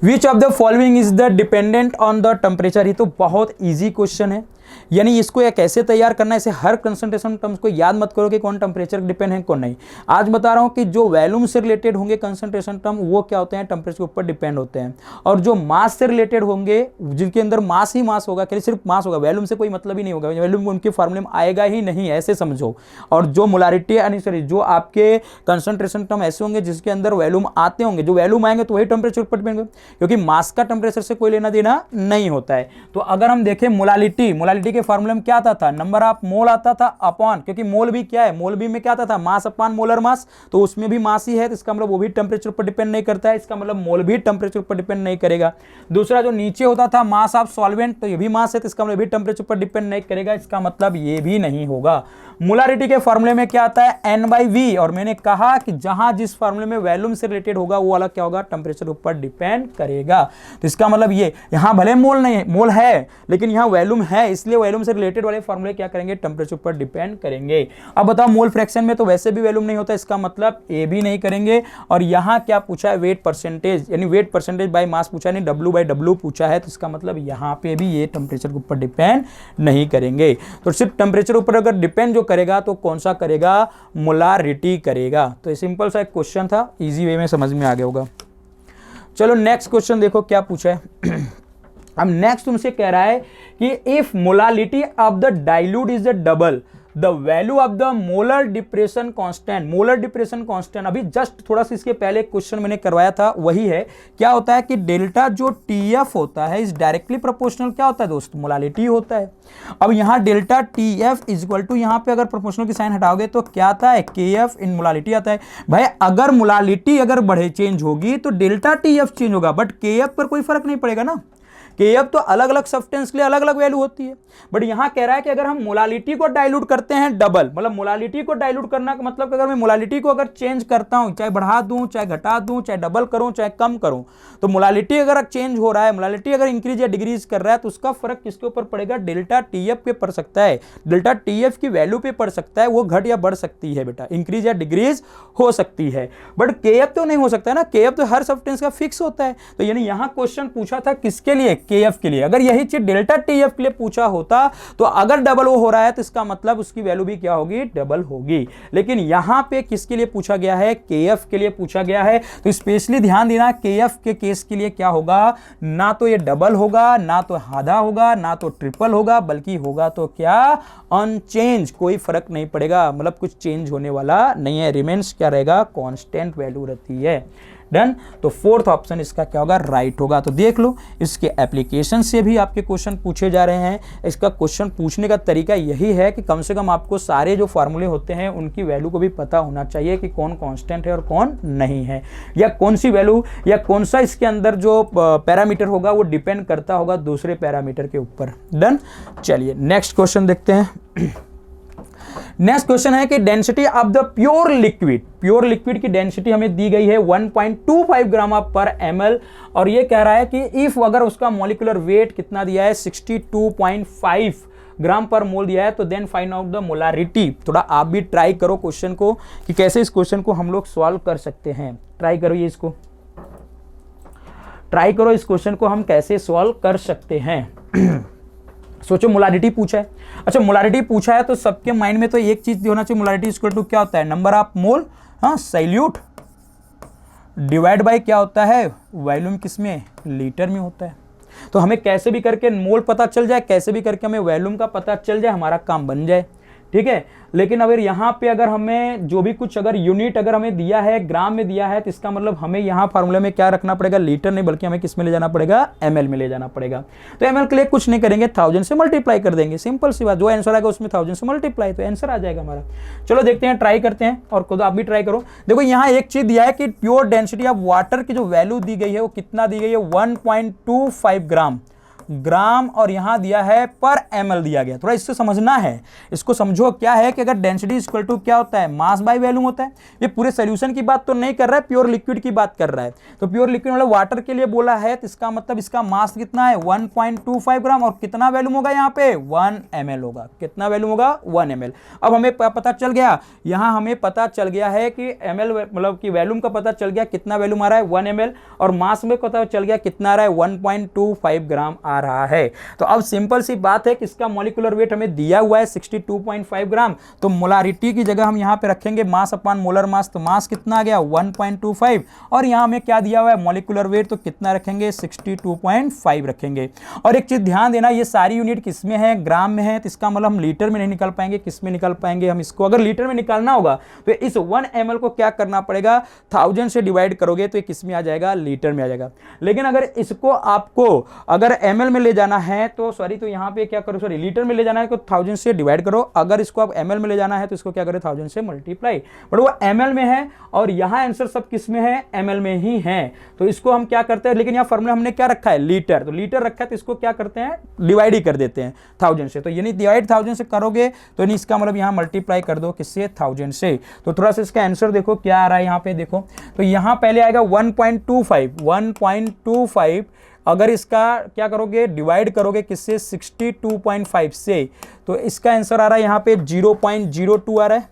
Which of the following is the dependent on the temperature. ये तो बहुत इजी क्वेश्चन है, यानी इसको यह कैसे तैयार करना है, इसे हर कंसंट्रेशन टर्म्स को याद मत करो कि कौन टेम्परेचर डिपेंड है कौन नहीं। आज बता रहा हूं कि जो वॉल्यूम से रिलेटेड होंगे कंसंट्रेशन टर्म वो क्या होते हैं, टेम्परेचर के ऊपर डिपेंड होते हैं। और जो मास से रिलेटेड होंगे जिनके अंदर मास ही मास होगा, सिर्फ मास होगा, वॉल्यूम से कोई मतलब ही नहीं होगा, वॉल्यूम उनके फॉर्मूले में आएगा ही नहीं, ऐसे समझो। और जो मोलारिटी सॉरी जो आपके कंसंट्रेशन टर्म ऐसे होंगे जिसके अंदर वॉल्यूम आते होंगे, जो वॉल्यूम आएंगे तो वही टेम्परेचर ऊपर डिपेंड होंगे, क्योंकि मास का टेम्परेचर से कोई लेना देना नहीं होता है। तो अगर हम देखें मोलालिटी के फॉर्मूले में क्या आता था, नंबर ऑफ मोल आता था अपॉन, क्योंकि मोल भी क्या है, मोल भी में क्या आता था, मास अपॉन मोलर मास, तो उसमें भी मास ही है, तो इसका मतलब वो भी टेम्परेचर पर डिपेंड नहीं करता है, इसका मतलब मोल भी टेम्परेचर पर डिपेंड नहीं करेगा। दूसरा जो नीचे होता था मास ऑफ सॉल्वेंट, तो ये भी मास है, तो इसका मतलब भी टेम्परेचर पर डिपेंड नहीं करेगा, इसका मतलब ये भी नहीं होगा। मोलारिटी के फॉर्मूले में क्या आता है, N/V, और मैंने कहा कि जहां जिस फॉर्मूले में वॉल्यूम से रिलेटेड होगा वो वाला क्या होगा, टेम्परेचर ऊपर डिपेंड करेगा। तो इसका मतलब ये यहां भले मोल नहीं है, मोल है लेकिन यहां वॉल्यूम है, इसलिए वॉल्यूम से रिलेटेड वाले फॉर्मूले क्या करेंगे, टेम्परेचर पर डिपेंड करेंगे। अब बताओ मोल फ्रैक्शन में तो वैसे भी वॉल्यूम नहीं होता, इसका मतलब ए भी नहीं करेंगे। और यहां क्या पूछा है, वेट परसेंटेज, यानी वेट परसेंटेज बाय मास पूछा नहीं, W/W पूछा है, तो इसका मतलब यहां पे भी ये टेम्परेचर के ऊपर डिपेंड नहीं करेंगे। तो सिर्फ टेम्परेचर ऊपर अगर डिपेंड जो करेगा तो कौन सा करेगा, मोलारिटी करेगा। तो ये सिंपल सा एक क्वेश्चन था, इजी वे में समझ में आ गया होगा। चलो नेक्स्ट क्वेश्चन देखो क्या पूछा है। अब नेक्स्ट तुमसे कह रहा है कि if molality of the dilute is the double the value of the molar depression constant. Molar depression constant अभी जस्ट थोड़ा सा इसके पहले क्वेश्चन मैंने करवाया था, वही है। क्या होता है कि डेल्टा जो टीएफ होता है इज डायरेक्टली प्रोपोर्शनल क्या होता है दोस्त, मोलालिटी होता है। अब यहां delta T F is equal to, यहां पे अगर प्रोपोर्शनल की साइन हटाओगे तो क्या आता है, केएफ इन मोलालिटी आता है। भाई अगर मोलालिटी अगर बढ़े चेंज होगी तो डेल्टा टीएफ चेंज होगा, बट केएफ पर कोई फर्क नहीं पड़ेगा ना। केएफ तो अलग अलग सब्सटेंस के लिए अलग अलग वैल्यू होती है, बट यहां कह रहा है कि अगर हम मोलालिटी को डाइल्यूट करते हैं डबल, मतलब मोलालिटी को डाइल्यूट करना का मतलब अगर मैं मोलालिटी को अगर चेंज करता हूं, चाहे बढ़ा दूं, चाहे घटा दूं, चाहे डबल करूं, चाहे कम करूं, तो मोलालिटी अगर चेंज हो रहा है, मोलालिटी अगर इंक्रीज या डिक्रीज कर रहा है, तो उसका फर्क किसके ऊपर पड़ेगा, डेल्टा टीएफ पे पड़ सकता है। डेल्टा टीएफ की वैल्यू पे पड़ सकता है, वो घट या बढ़ सकती है बेटा, इंक्रीज या डिक्रीज हो सकती है, बट केएफ तो नहीं हो सकता ना, केएफ तो हर सब्सटेंस का फिक्स होता है। तो यानी यहां क्वेश्चन पूछा था किसके लिए, केएफ के लिए। अगर यही चीज डेल्टा टीएफ के लिए पूछा होता तो अगर डबल वो हो रहा है तो इसका मतलब उसकी वैल्यू भी क्या होगी, डबल होगी। लेकिन यहां पे किसके लिए पूछा गया है, केएफ के लिए पूछा गया है। तो स्पेशली ध्यान देना, केएफ के केस के लिए क्या होगा, ना तो ये डबल होगा, ना तो आधा होगा, ना तो ट्रिपल होगा, बल्कि होगा तो क्या, अनचेंज, कोई फर्क नहीं पड़ेगा, मतलब कुछ चेंज होने वाला नहीं है, रिमेन्स क्या रहेगा, कांस्टेंट वैल्यू रहती है। डन। तो फोर्थ ऑप्शन इसका क्या होगा, राइट होगा। तो देख लो इसके एप्लीकेशन से भी आपके क्वेश्चन पूछे जा रहे हैं। इसका क्वेश्चन पूछने का तरीका यही है कि कम से कम आपको सारे जो फार्मूले होते हैं उनकी वैल्यू को भी पता होना चाहिए कि कौन कांस्टेंट है और कौन नहीं है, या कौन सी वैल्यू या कौन सा इसके अंदर जो पैरामीटर होगा वो डिपेंड करता होगा दूसरे पैरामीटर के ऊपर। डन। चलिए नेक्स्ट क्वेश्चन देखते हैं। नेक्स्ट क्वेश्चन है कि density of the pure liquid की डेंसिटी हमें दी गई है 1.25 ग्राम पर ml, और ये कह रहा है कि इफ अगर उसका मॉलिक्यूलर वेट कितना दिया है 62.5 ग्राम पर मोल दिया है, तो then find out the molarity. थोड़ा आप भी ट्राई करो क्वेश्चन को कि कैसे इस क्वेश्चन को हम लोग सॉल्व कर सकते हैं। ट्राई करो ये इसको, ट्राई करो इस क्वेश्चन को हम कैसे सॉल्व कर सकते हैं। सोचो मोलारिटी पूछा है, अच्छा मोलारिटी पूछा है तो सबके माइंड में तो एक चीज होना चाहिए, मोलारिटी इक्वल टू क्या होता है, नंबर ऑफ मोल, हाँ सैल्यूट डिवाइड बाय क्या होता है, वॉल्यूम किसमें, लीटर में होता है। तो हमें कैसे भी करके मोल पता चल जाए, कैसे भी करके हमें वॉल्यूम का पता चल जाए, हमारा काम बन जाए, ठीक है। लेकिन अगर यहाँ पे अगर हमें जो भी कुछ अगर यूनिट अगर हमें दिया है, ग्राम में दिया है, तो इसका मतलब हमें यहाँ फार्मूले में क्या रखना पड़ेगा, लीटर नहीं बल्कि हमें किस में ले जाना पड़ेगा, एमएल में ले जाना पड़ेगा। तो एमएल के लिए कुछ नहीं करेंगे, 1000 से मल्टीप्लाई कर देंगे, सिंपल सी बात, जो आंसर आएगा उसमें 1000 से मल्टीप्लाई, तो आंसर आ जाएगा हमारा। चलो देखते हैं, ट्राई करते हैं, और खुद आप भी ट्राई करो। देखो यहाँ एक चीज दिया है कि प्योर डेंसिटी ऑफ वाटर की जो वैल्यू दी गई है वो कितना दी गई है, 1.25 ग्राम, और यहां दिया है पर एमएल दिया गया। थोड़ा इससे समझना है, इसको समझो। क्या है कि अगर डेंसिटी इक्वल टू क्या होता है, मास बाय वॉल्यूम होता है। ये पूरे सॉल्यूशन की बात तो नहीं कर रहा है, प्योर लिक्विड की बात कर रहा है। तो प्योर लिक्विड मतलब वाटर के लिए बोला है, तो इसका मतलब इसका मास कितना है, 1.25 ग्राम, और कितना वॉल्यूम होगा यहाँ पे, 1 ml होगा। कितना वॉल्यूम होगा, 1 ml। अब हमें पता चल गया, यहां हमें पता चल गया है कि एमएल मतलब कि वॉल्यूम का पता चल गया, कितना वॉल्यूम आ रहा है, 1 ml, और मास में पता चल गया कितना आ रहा है, 1.25 ग्राम आ रहा है। तो अब सिंपल सी बात है कि इसका मॉलिक्यूलर वेट हमें दिया हुआ है 62.5 ग्राम, तो मोलारिटी की जगह हम यहां पे रखेंगे मास अपॉन मोलर मास, तो मास कितना आ गया, 1.25, और यहां हमें क्या दिया हुआ है, मॉलिक्यूलर वेट, तो कितना रखेंगे, 62.5 रखेंगे। और एक चीज ध्यान देना, ये सारी यूनिट किस में है, ग्राम में है, तो इसका मतलब हम लीटर में नहीं निकाल पाएंगे, किस में निकाल पाएंगे हम इसको। अगर लीटर में निकालना होगा तो इस 1 ml को क्या करना पड़ेगा, 1000 से डिवाइड करोगे तो ये किस में आ जाएगा, लीटर में आ जाएगा। लेकिन अगर इसको आपको अगर एमएल में ले जाना है तो सॉरी, तो यहां पे क्या करो, सॉरी लीटर में ले जाना है तो 1000 से डिवाइड करो। अगर इसको आप एमएल में ले जाना है तो इसको क्या करें, 1000 से मल्टीप्लाई। बट वो एमएल में है और यहां आंसर सब किस में है, एमएल में ही है। तो इसको हम क्या करते हैं, लेकिन यहां फॉर्मूला हमने क्या रखा है, लीटर, तो लीटर रखा है, तो इसको क्या करते हैं, डिवाइड ही कर देते हैं 1000 से। तो यानी डिवाइड 1000 से करोगे तो इसका मतलब यहां मल्टीप्लाई कर दो किससे, 1000 से। तो थोड़ा सा इसका आंसर देखो क्या आ रहा है, यहां पे देखो, तो यहां पहले आएगा 1.25, अगर इसका क्या करोगे, डिवाइड करोगे किससे, 62.5 से, तो इसका आंसर आ रहा है यहाँ पे 0.02 आ रहा है,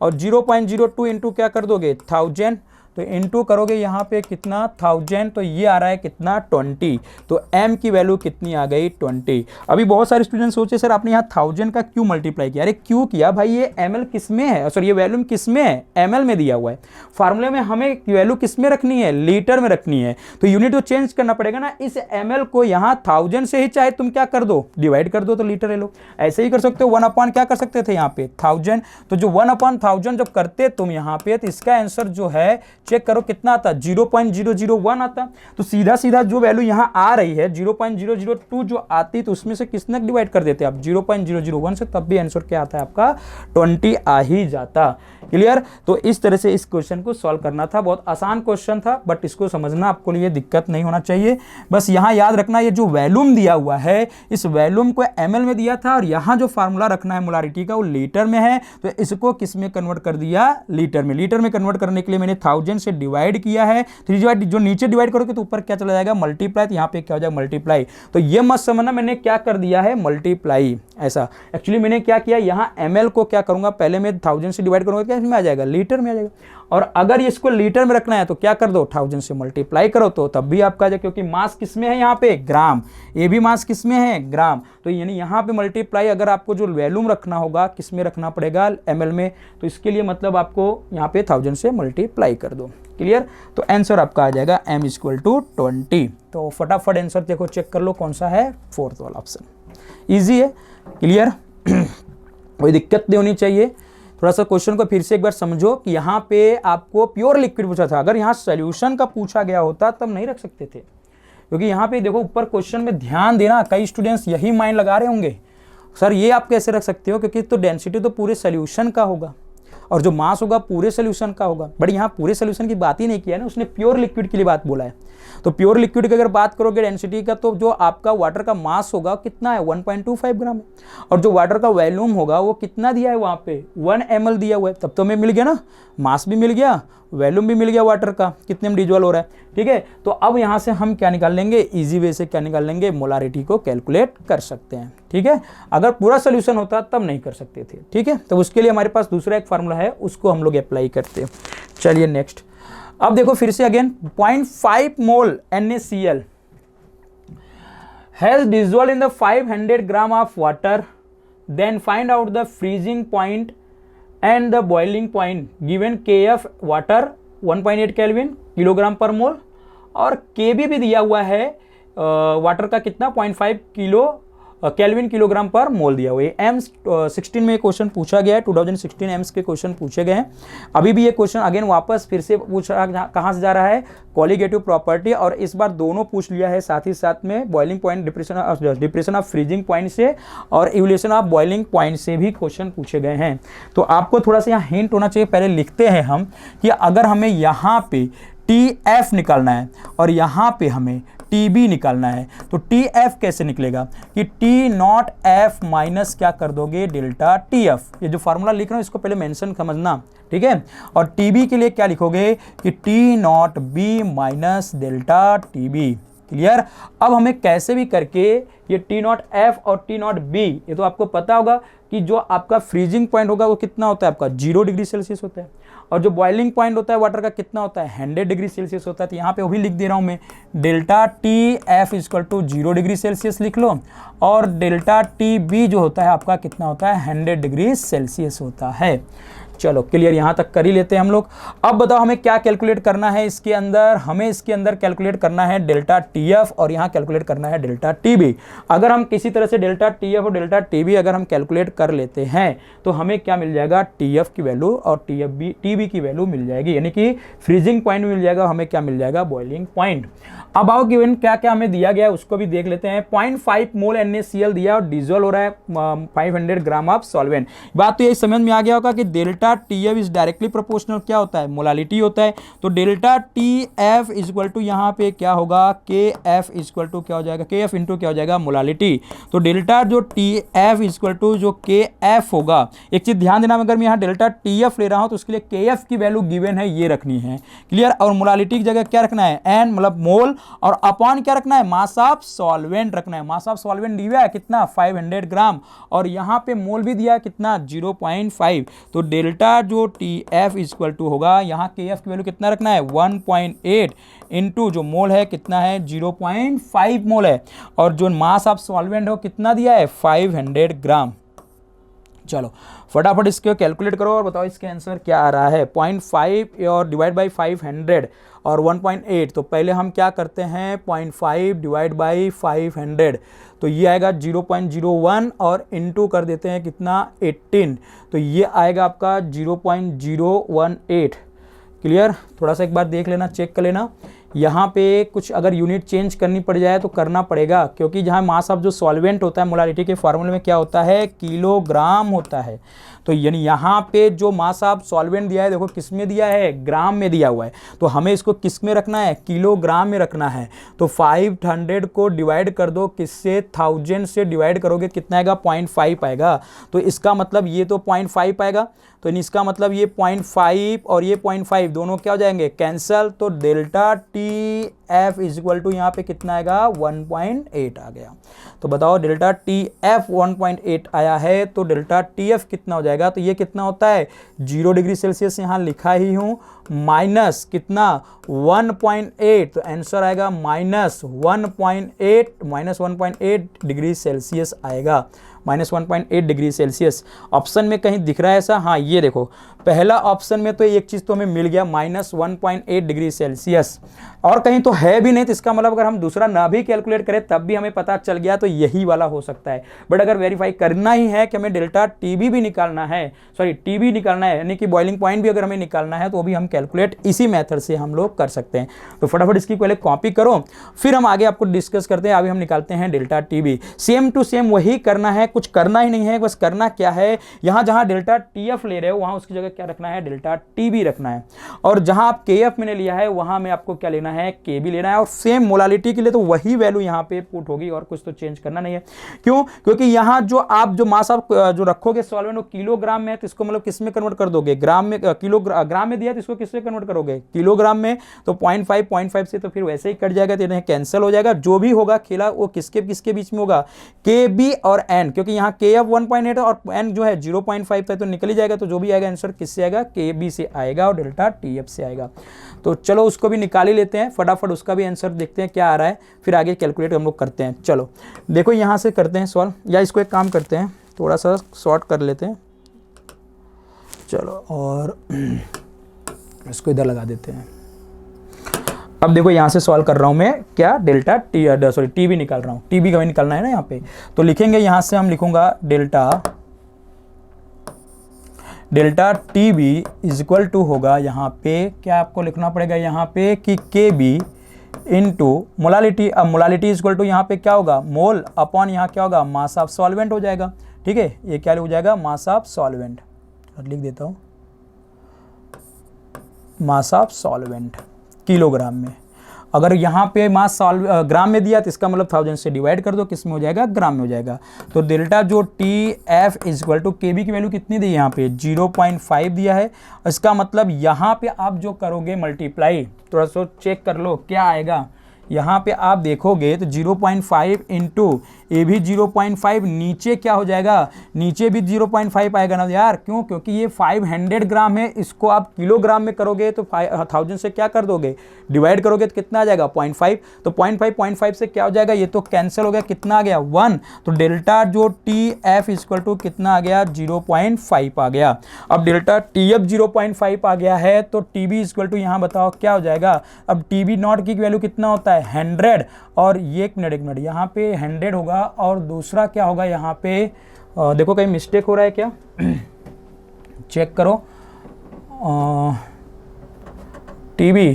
और 0.02 इंटू क्या कर दोगे, 1000, तो इंटू करोगे यहाँ पे कितना, 1000, तो ये आ रहा है कितना, 20। तो m की वैल्यू कितनी आ गई, 20। अभी बहुत सारे स्टूडेंट सोचे सर आपने यहाँ 1000 का क्यों मल्टीप्लाई किया, अरे क्यों किया भाई, ये ml किस में है, सॉरी ये वैल्यूम किस में है, ml में दिया हुआ है। फार्मूले में हमें वैल्यू किस में रखनी है, लीटर में रखनी है, तो यूनिट तो चेंज करना पड़ेगा ना। इस ml को यहाँ 1000 से ही चाहे तुम क्या कर दो, डिवाइड कर दो, तो लीटर ले लो। ऐसे ही कर सकते हो, 1 अपॉन क्या कर सकते थे यहाँ पे 1000, तो जो 1 अपॉन 1000 जब करते तुम यहाँ पे, तो इसका आंसर जो है चेक करो कितना आता, 0.001 आता। तो सीधा सीधा जो वैल्यू यहां आ रही है 0.002 जो आती, तो उसमें से किसने डिवाइड कर देते आप, 0.001 से, तब भी आंसर क्या आता है आपका, 20 आ ही जाता। क्लियर। तो इस तरह से इस क्वेश्चन को सॉल्व करना था, बहुत आसान क्वेश्चन था, बट इसको समझना आपको लिए दिक्कत नहीं होना चाहिए। बस यहां याद रखना, ये जो वैल्यूम दिया हुआ है, इस वैल्यूम को एमएल में दिया था, और यहां जो फार्मूला रखना है मोलारिटी का वो लीटर में है, तो इसको किस में कन्वर्ट कर दिया, लीटर में। लीटर में कन्वर्ट करने के लिए मैंने 1000 से डिवाइड किया है, जो नीचे डिवाइड करोगे तो ऊपर क्या चला जाएगा, मल्टीप्लाई, तो यहाँ पे क्या हो जाएगा, मल्टीप्लाई। तो ये मत समझना मैंने क्या कर दिया है, मल्टीप्लाई, ऐसा। एक्चुअली मैंने क्या किया, यहाँ एमएल को क्या करूंगा, पहले मैं 1000 से डिवाइड करूंगा, क्या इसमें आ जाएगा, लीटर में आ जाएगा। और अगर इसको लीटर में रखना है तो क्या कर दो, 1000 से मल्टीप्लाई करो, तो तब भी आपका आ जाए, क्योंकि मास किसमें है यहाँ पे, ग्राम, ये भी मास किसमें है, ग्राम। तो यानी यहाँ पे मल्टीप्लाई, अगर आपको जो वैल्यूम रखना होगा किसमें रखना पड़ेगा, एमएल में, तो इसके लिए मतलब आपको यहाँ पे 1000 से मल्टीप्लाई कर दो। क्लियर। तो आंसर आपका आ जाएगा m = 20। तो फटाफट आंसर देखो, चेक कर लो कौन सा है, 4th वाला ऑप्शन। इजी है। क्लियर। कोई दिक्कत नहीं होनी चाहिए। थोड़ा सा क्वेश्चन को फिर से एक बार समझो कि यहाँ पे आपको प्योर लिक्विड पूछा था, अगर यहाँ सॉल्यूशन का पूछा गया होता तब नहीं रख सकते थे, क्योंकि यहाँ पे देखो ऊपर क्वेश्चन में ध्यान देना, कई स्टूडेंट्स यही माइंड लगा रहे होंगे, सर ये आप कैसे रख सकते हो, क्योंकि तो डेंसिटी तो पूरे सॉल्यूशन का होगा और जो मास होगा पूरे सॉल्यूशन का होगा। बट यहाँ पूरे सॉल्यूशन की बात ही नहीं किया है ना, उसने प्योर लिक्विड के लिए बात बोला है। तो प्योर लिक्विड की अगर बात करोगे डेंसिटी का, तो जो आपका वाटर का मास होगा कितना है, 1.25 ग्राम है, और जो वाटर का वॉल्यूम होगा वो कितना दिया है वहाँ पे, 1 ml दिया हुआ है। तब तो हमें मिल गया ना, मास भी मिल गया, वॉल्यूम भी मिल गया वाटर का, कितने में डिजोल्व हो रहा है। ठीक है। तो अब यहाँ से हम क्या निकाल लेंगे, इजी वे से क्या निकाल लेंगे, मोलारिटी को कैलकुलेट कर सकते हैं। ठीक है। अगर पूरा सोल्यूशन होता तब नहीं कर सकते थे। ठीक है। तो उसके लिए हमारे पास दूसरा एक फार्मूला है, उसको हम लोग अप्लाई करते हैं। चलिए नेक्स्ट। अब देखो फिर से again 0.5 mole NaCl has dissolved in the 500 gram of water, then find out the freezing point and the boiling point given Kf water 1.8 kelvin kilogram पर मोल, और Kb भी दिया हुआ है वाटर का कितना 0.5 किलो केल्विन किलोग्राम पर मोल दिया हुआ है। एम्स 16 में क्वेश्चन पूछा गया है, 2016 एम्स के क्वेश्चन पूछे गए हैं। अभी भी ये क्वेश्चन अगेन वापस फिर से पूछा, कहाँ से जा रहा है, कॉलिगेटिव प्रॉपर्टी, और इस बार दोनों पूछ लिया है साथ ही साथ में boiling point, depression of freezing point से और इवोल्यूशन ऑफ बॉइलिंग पॉइंट से भी क्वेश्चन पूछे गए हैं। तो आपको थोड़ा सा यहाँ हिंट होना चाहिए, पहले लिखते हैं हम कि अगर हमें यहाँ पे TF निकालना है और यहाँ पे हमें TB निकालना है तो TF कैसे निकलेगा कि T0F माइनस क्या कर दोगे डेल्टा TF। ये जो फार्मूला लिख रहा हूँ इसको पहले मेंशन समझना, ठीक है। और TB के लिए क्या लिखोगे कि T0B minus delta TB। Clear. अब हमें कैसे भी करके ये T0F और T0B, ये तो आपको पता होगा कि जो आपका फ्रीजिंग पॉइंट होगा वो कितना होता है, आपका 0 डिग्री सेल्सियस होता है, और जो बॉइलिंग पॉइंट होता है वाटर का कितना होता है 100 डिग्री सेल्सियस होता है। तो यहाँ पे वो भी लिख दे रहा हूँ मैं, delta TF equal to 0 degree Celsius लिख लो, और डेल्टा TB जो होता है आपका कितना होता है 100 डिग्री सेल्सियस होता है। चलो क्लियर, यहाँ तक कर ही लेते हैं हम लोग। अब बताओ हमें क्या कैलकुलेट करना है इसके अंदर, हमें इसके अंदर कैलकुलेट करना है डेल्टा TF और यहाँ कैलकुलेट करना है डेल्टा TB। अगर हम किसी तरह से डेल्टा TF और डेल्टा TB अगर हम कैलकुलेट कर लेते हैं तो हमें क्या मिल जाएगा, TF की वैल्यू और TB की वैल्यू मिल जाएगी, यानी कि फ्रीजिंग पॉइंट मिल जाएगा, हमें क्या मिल जाएगा, बॉइलिंग पॉइंट। अब आओ गिवन क्या क्या हमें दिया गया है उसको भी देख लेते हैं। 0.5 मोल NaCl दिया और डिजोल्व हो रहा है 500 ग्राम ऑफ सॉल्वेंट। बात तो यही समझ में आ गया होगा कि delta TF is directly proportional क्या होता है, मोलालिटी होता है। तो डेल्टा TF इक्वल टू यहाँ पे क्या होगा, KF इक्वल टू क्या हो जाएगा, KF इंटू क्या हो जाएगा, मोलालिटी। तो डेल्टा जो TF इक्वल टू जो KF होगा, एक चीज ध्यान देना, अगर मैं यहाँ डेल्टा TF ले रहा हूँ तो उसके लिए KF की वैल्यू गिवन है, ये रखनी है। क्लियर। और मोलालिटी की जगह क्या रखना है, N मतलब मोल, और अपॉन क्या रखना है, मास ऑफ सॉल्वेंट रखना है। मास ऑफ सॉल्वेंट दिया है कितना 500 ग्राम, और यहाँ पे मोल भी दिया है कितना 0.5। तो डेल्टा जो TF इक्वल टू होगा, यहाँ KF की वैल्यू कितना रखना है 1.8 इंटू जो मोल है कितना है 0.5 मोल है, और जो मास ऑफ सॉल्वेंट हो कितना दिया है 500 ग्राम। चलो फटाफट इसको कैलकुलेट करो और बताओ इसके आंसर क्या आ रहा है। 0.5 और डिवाइड बाई 500 और 1.8, तो पहले हम क्या करते हैं 0.5 डिवाइड बाई 500, तो ये आएगा 0.01 और इनटू कर देते हैं कितना 18, तो ये आएगा आपका 0.018। क्लियर। थोड़ा सा एक बार देख लेना, चेक कर लेना, यहाँ पे कुछ अगर यूनिट चेंज करनी पड़ जाए तो करना पड़ेगा, क्योंकि जहाँ मास ऑफ जो सॉल्वेंट होता है मोलालिटी के फार्मूले में क्या होता है, किलोग्राम होता है। तो यानी यहाँ पे जो मास ऑफ सॉल्वेंट दिया है, देखो किस में दिया है, ग्राम में दिया हुआ है, तो हमें इसको किस में रखना है, किलोग्राम में रखना है। तो 500 को डिवाइड कर दो किससे, 1000 से डिवाइड करोगे कितना आएगा, 0.5 आएगा। तो इसका मतलब ये तो 0.5 आएगा, तो इसका मतलब ये 0.5 और ये 0.5 दोनों क्या हो जाएंगे, कैंसल। तो डेल्टा TF इक्वल टू यहाँ पे कितना आएगा 1.8 आ गया। तो बताओ डेल्टा TF 1.8 आया है, तो डेल्टा TF कितना हो जाएगा, तो ये कितना होता है 0 डिग्री सेल्सियस यहाँ लिखा ही हूँ, माइनस कितना 1.8, तो आंसर आएगा -1.8 डिग्री सेल्सियस आएगा, -1.8 डिग्री सेल्सियस। ऑप्शन में कहीं दिख रहा है ऐसा, हाँ ये देखो पहला ऑप्शन में तो एक चीज़ तो हमें मिल गया -1.8 डिग्री सेल्सियस, और कहीं तो है भी नहीं, तो इसका मतलब अगर हम दूसरा ना भी कैलकुलेट करें तब भी हमें पता चल गया तो यही वाला हो सकता है। बट अगर वेरीफाई करना ही है कि हमें डेल्टा TB भी निकालना है, सॉरी TB निकालना है, यानी कि बॉइलिंग पॉइंट भी अगर हमें निकालना है, तो वो भी हम कैलकुलेट इसी मेथड से हम लोग कर सकते हैं। तो फटाफट इसकी पहले कॉपी करो, फिर हम आगे आपको डिस्कस करते हैं। अभी हम निकालते हैं delta TB, same to same वही करना है, कुछ करना ही नहीं है, बस करना क्या है, यहाँ जहाँ डेल्टा TF ले रहे हो वहाँ उसकी जगह क्या रखना है, डेल्टा TB रखना है, और जहाँ आप KF मैंने लिया है वहाँ में आपको क्या लेना है, KB लेना है, और सेम मोलालिटी के लिए तो वही वैल्यू यहाँ पे पुट होगी और कुछ तो चेंज करना नहीं है। क्यों, क्योंकि यहाँ जो आप जो मास ऑफ जो रखोगे सॉल्वेंट वो किलोग्राम में है, तो इसको मतलब किस में कन्वर्ट कर दोगे, ग्राम में, ग्राम में दिया तो इसको किससे कन्वर्ट करोगे, किलोग्राम में। तो 0.5 से तो फिर वैसे ही कट जाएगा, तो इन्हें कैंसिल हो जाएगा। जो भी होगा खेला वो किसके किसके बीच में होगा, KB और N, क्योंकि यहाँ KF 1.8 और N जो है 0.5 था, तो निकल ही जाएगा। तो जो भी आएगा आंसर किससे आएगा, KB से आएगा और डेल्टा TF से आएगा। तो चलो उसको भी निकाल ही लेते हैं, फटाफट उसका भी आंसर देखते हैं क्या आ रहा है, फिर आगे कैलकुलेट हम लोग करते हैं। चलो देखो यहाँ से करते हैं सॉल्व, या इसको एक काम करते हैं थोड़ा सा शॉर्ट कर लेते हैं। चलो और इसको इधर लगा देते हैं। अब देखो यहाँ से सॉल्व कर रहा हूँ मैं क्या, delta T sorry T B निकाल रहा हूँ, टी बी का भी निकालना है ना यहाँ पे। तो लिखेंगे यहाँ से, हम लिखूंगा delta T B is equal to होगा यहाँ पे क्या आपको लिखना पड़ेगा यहाँ पे कि के बी इंटू मोलालिटी। अब मोलालिटी इज इक्वल टू यहाँ पे क्या होगा, मोल अपॉन यहाँ क्या होगा, मास ऑफ सॉल्वेंट हो जाएगा। ठीक है, ये क्या हो जाएगा, मास ऑफ सॉल्वेंट। लिख देता हूँ मास ऑफ सॉल्वेंट किलोग्राम में। अगर यहाँ पे मास ग्राम में दिया तो इसका मतलब 1000 से डिवाइड कर दो, किस में हो जाएगा, ग्राम में हो जाएगा। तो डेल्टा जो T F is equal to K B की वैल्यू कितनी दी है यहाँ पे 0.5 दिया है। इसका मतलब यहाँ पे आप जो करोगे मल्टीप्लाई, थोड़ा सा चेक कर लो क्या आएगा। यहाँ पे आप देखोगे तो 0.5 इंटू ये भी 0.5, नीचे क्या हो जाएगा, नीचे भी 0.5 आएगा ना यार। क्यों, क्योंकि ये 500 ग्राम है, इसको आप किलोग्राम में करोगे तो 1000 से क्या कर दोगे, डिवाइड करोगे तो कितना आ जाएगा 0.5। तो 0.5 से क्या हो जाएगा, ये तो कैंसिल हो गया, कितना आ गया 1। तो डेल्टा जो टी एफ इक्वल टू कितना आ गया 0.5 आ गया। अब डेल्टा टी एफ 0.5 आ गया है तो टी बी इक्वल टू यहाँ बताओ क्या हो जाएगा। अब टी बी नॉट की वैल्यू कितना होता है 100, और ये एक मिनट यहाँ पे 100 होगा, और दूसरा क्या होगा यहाँ पे देखो कहीं मिस्टेक हो रहा है क्या चेक करो। T B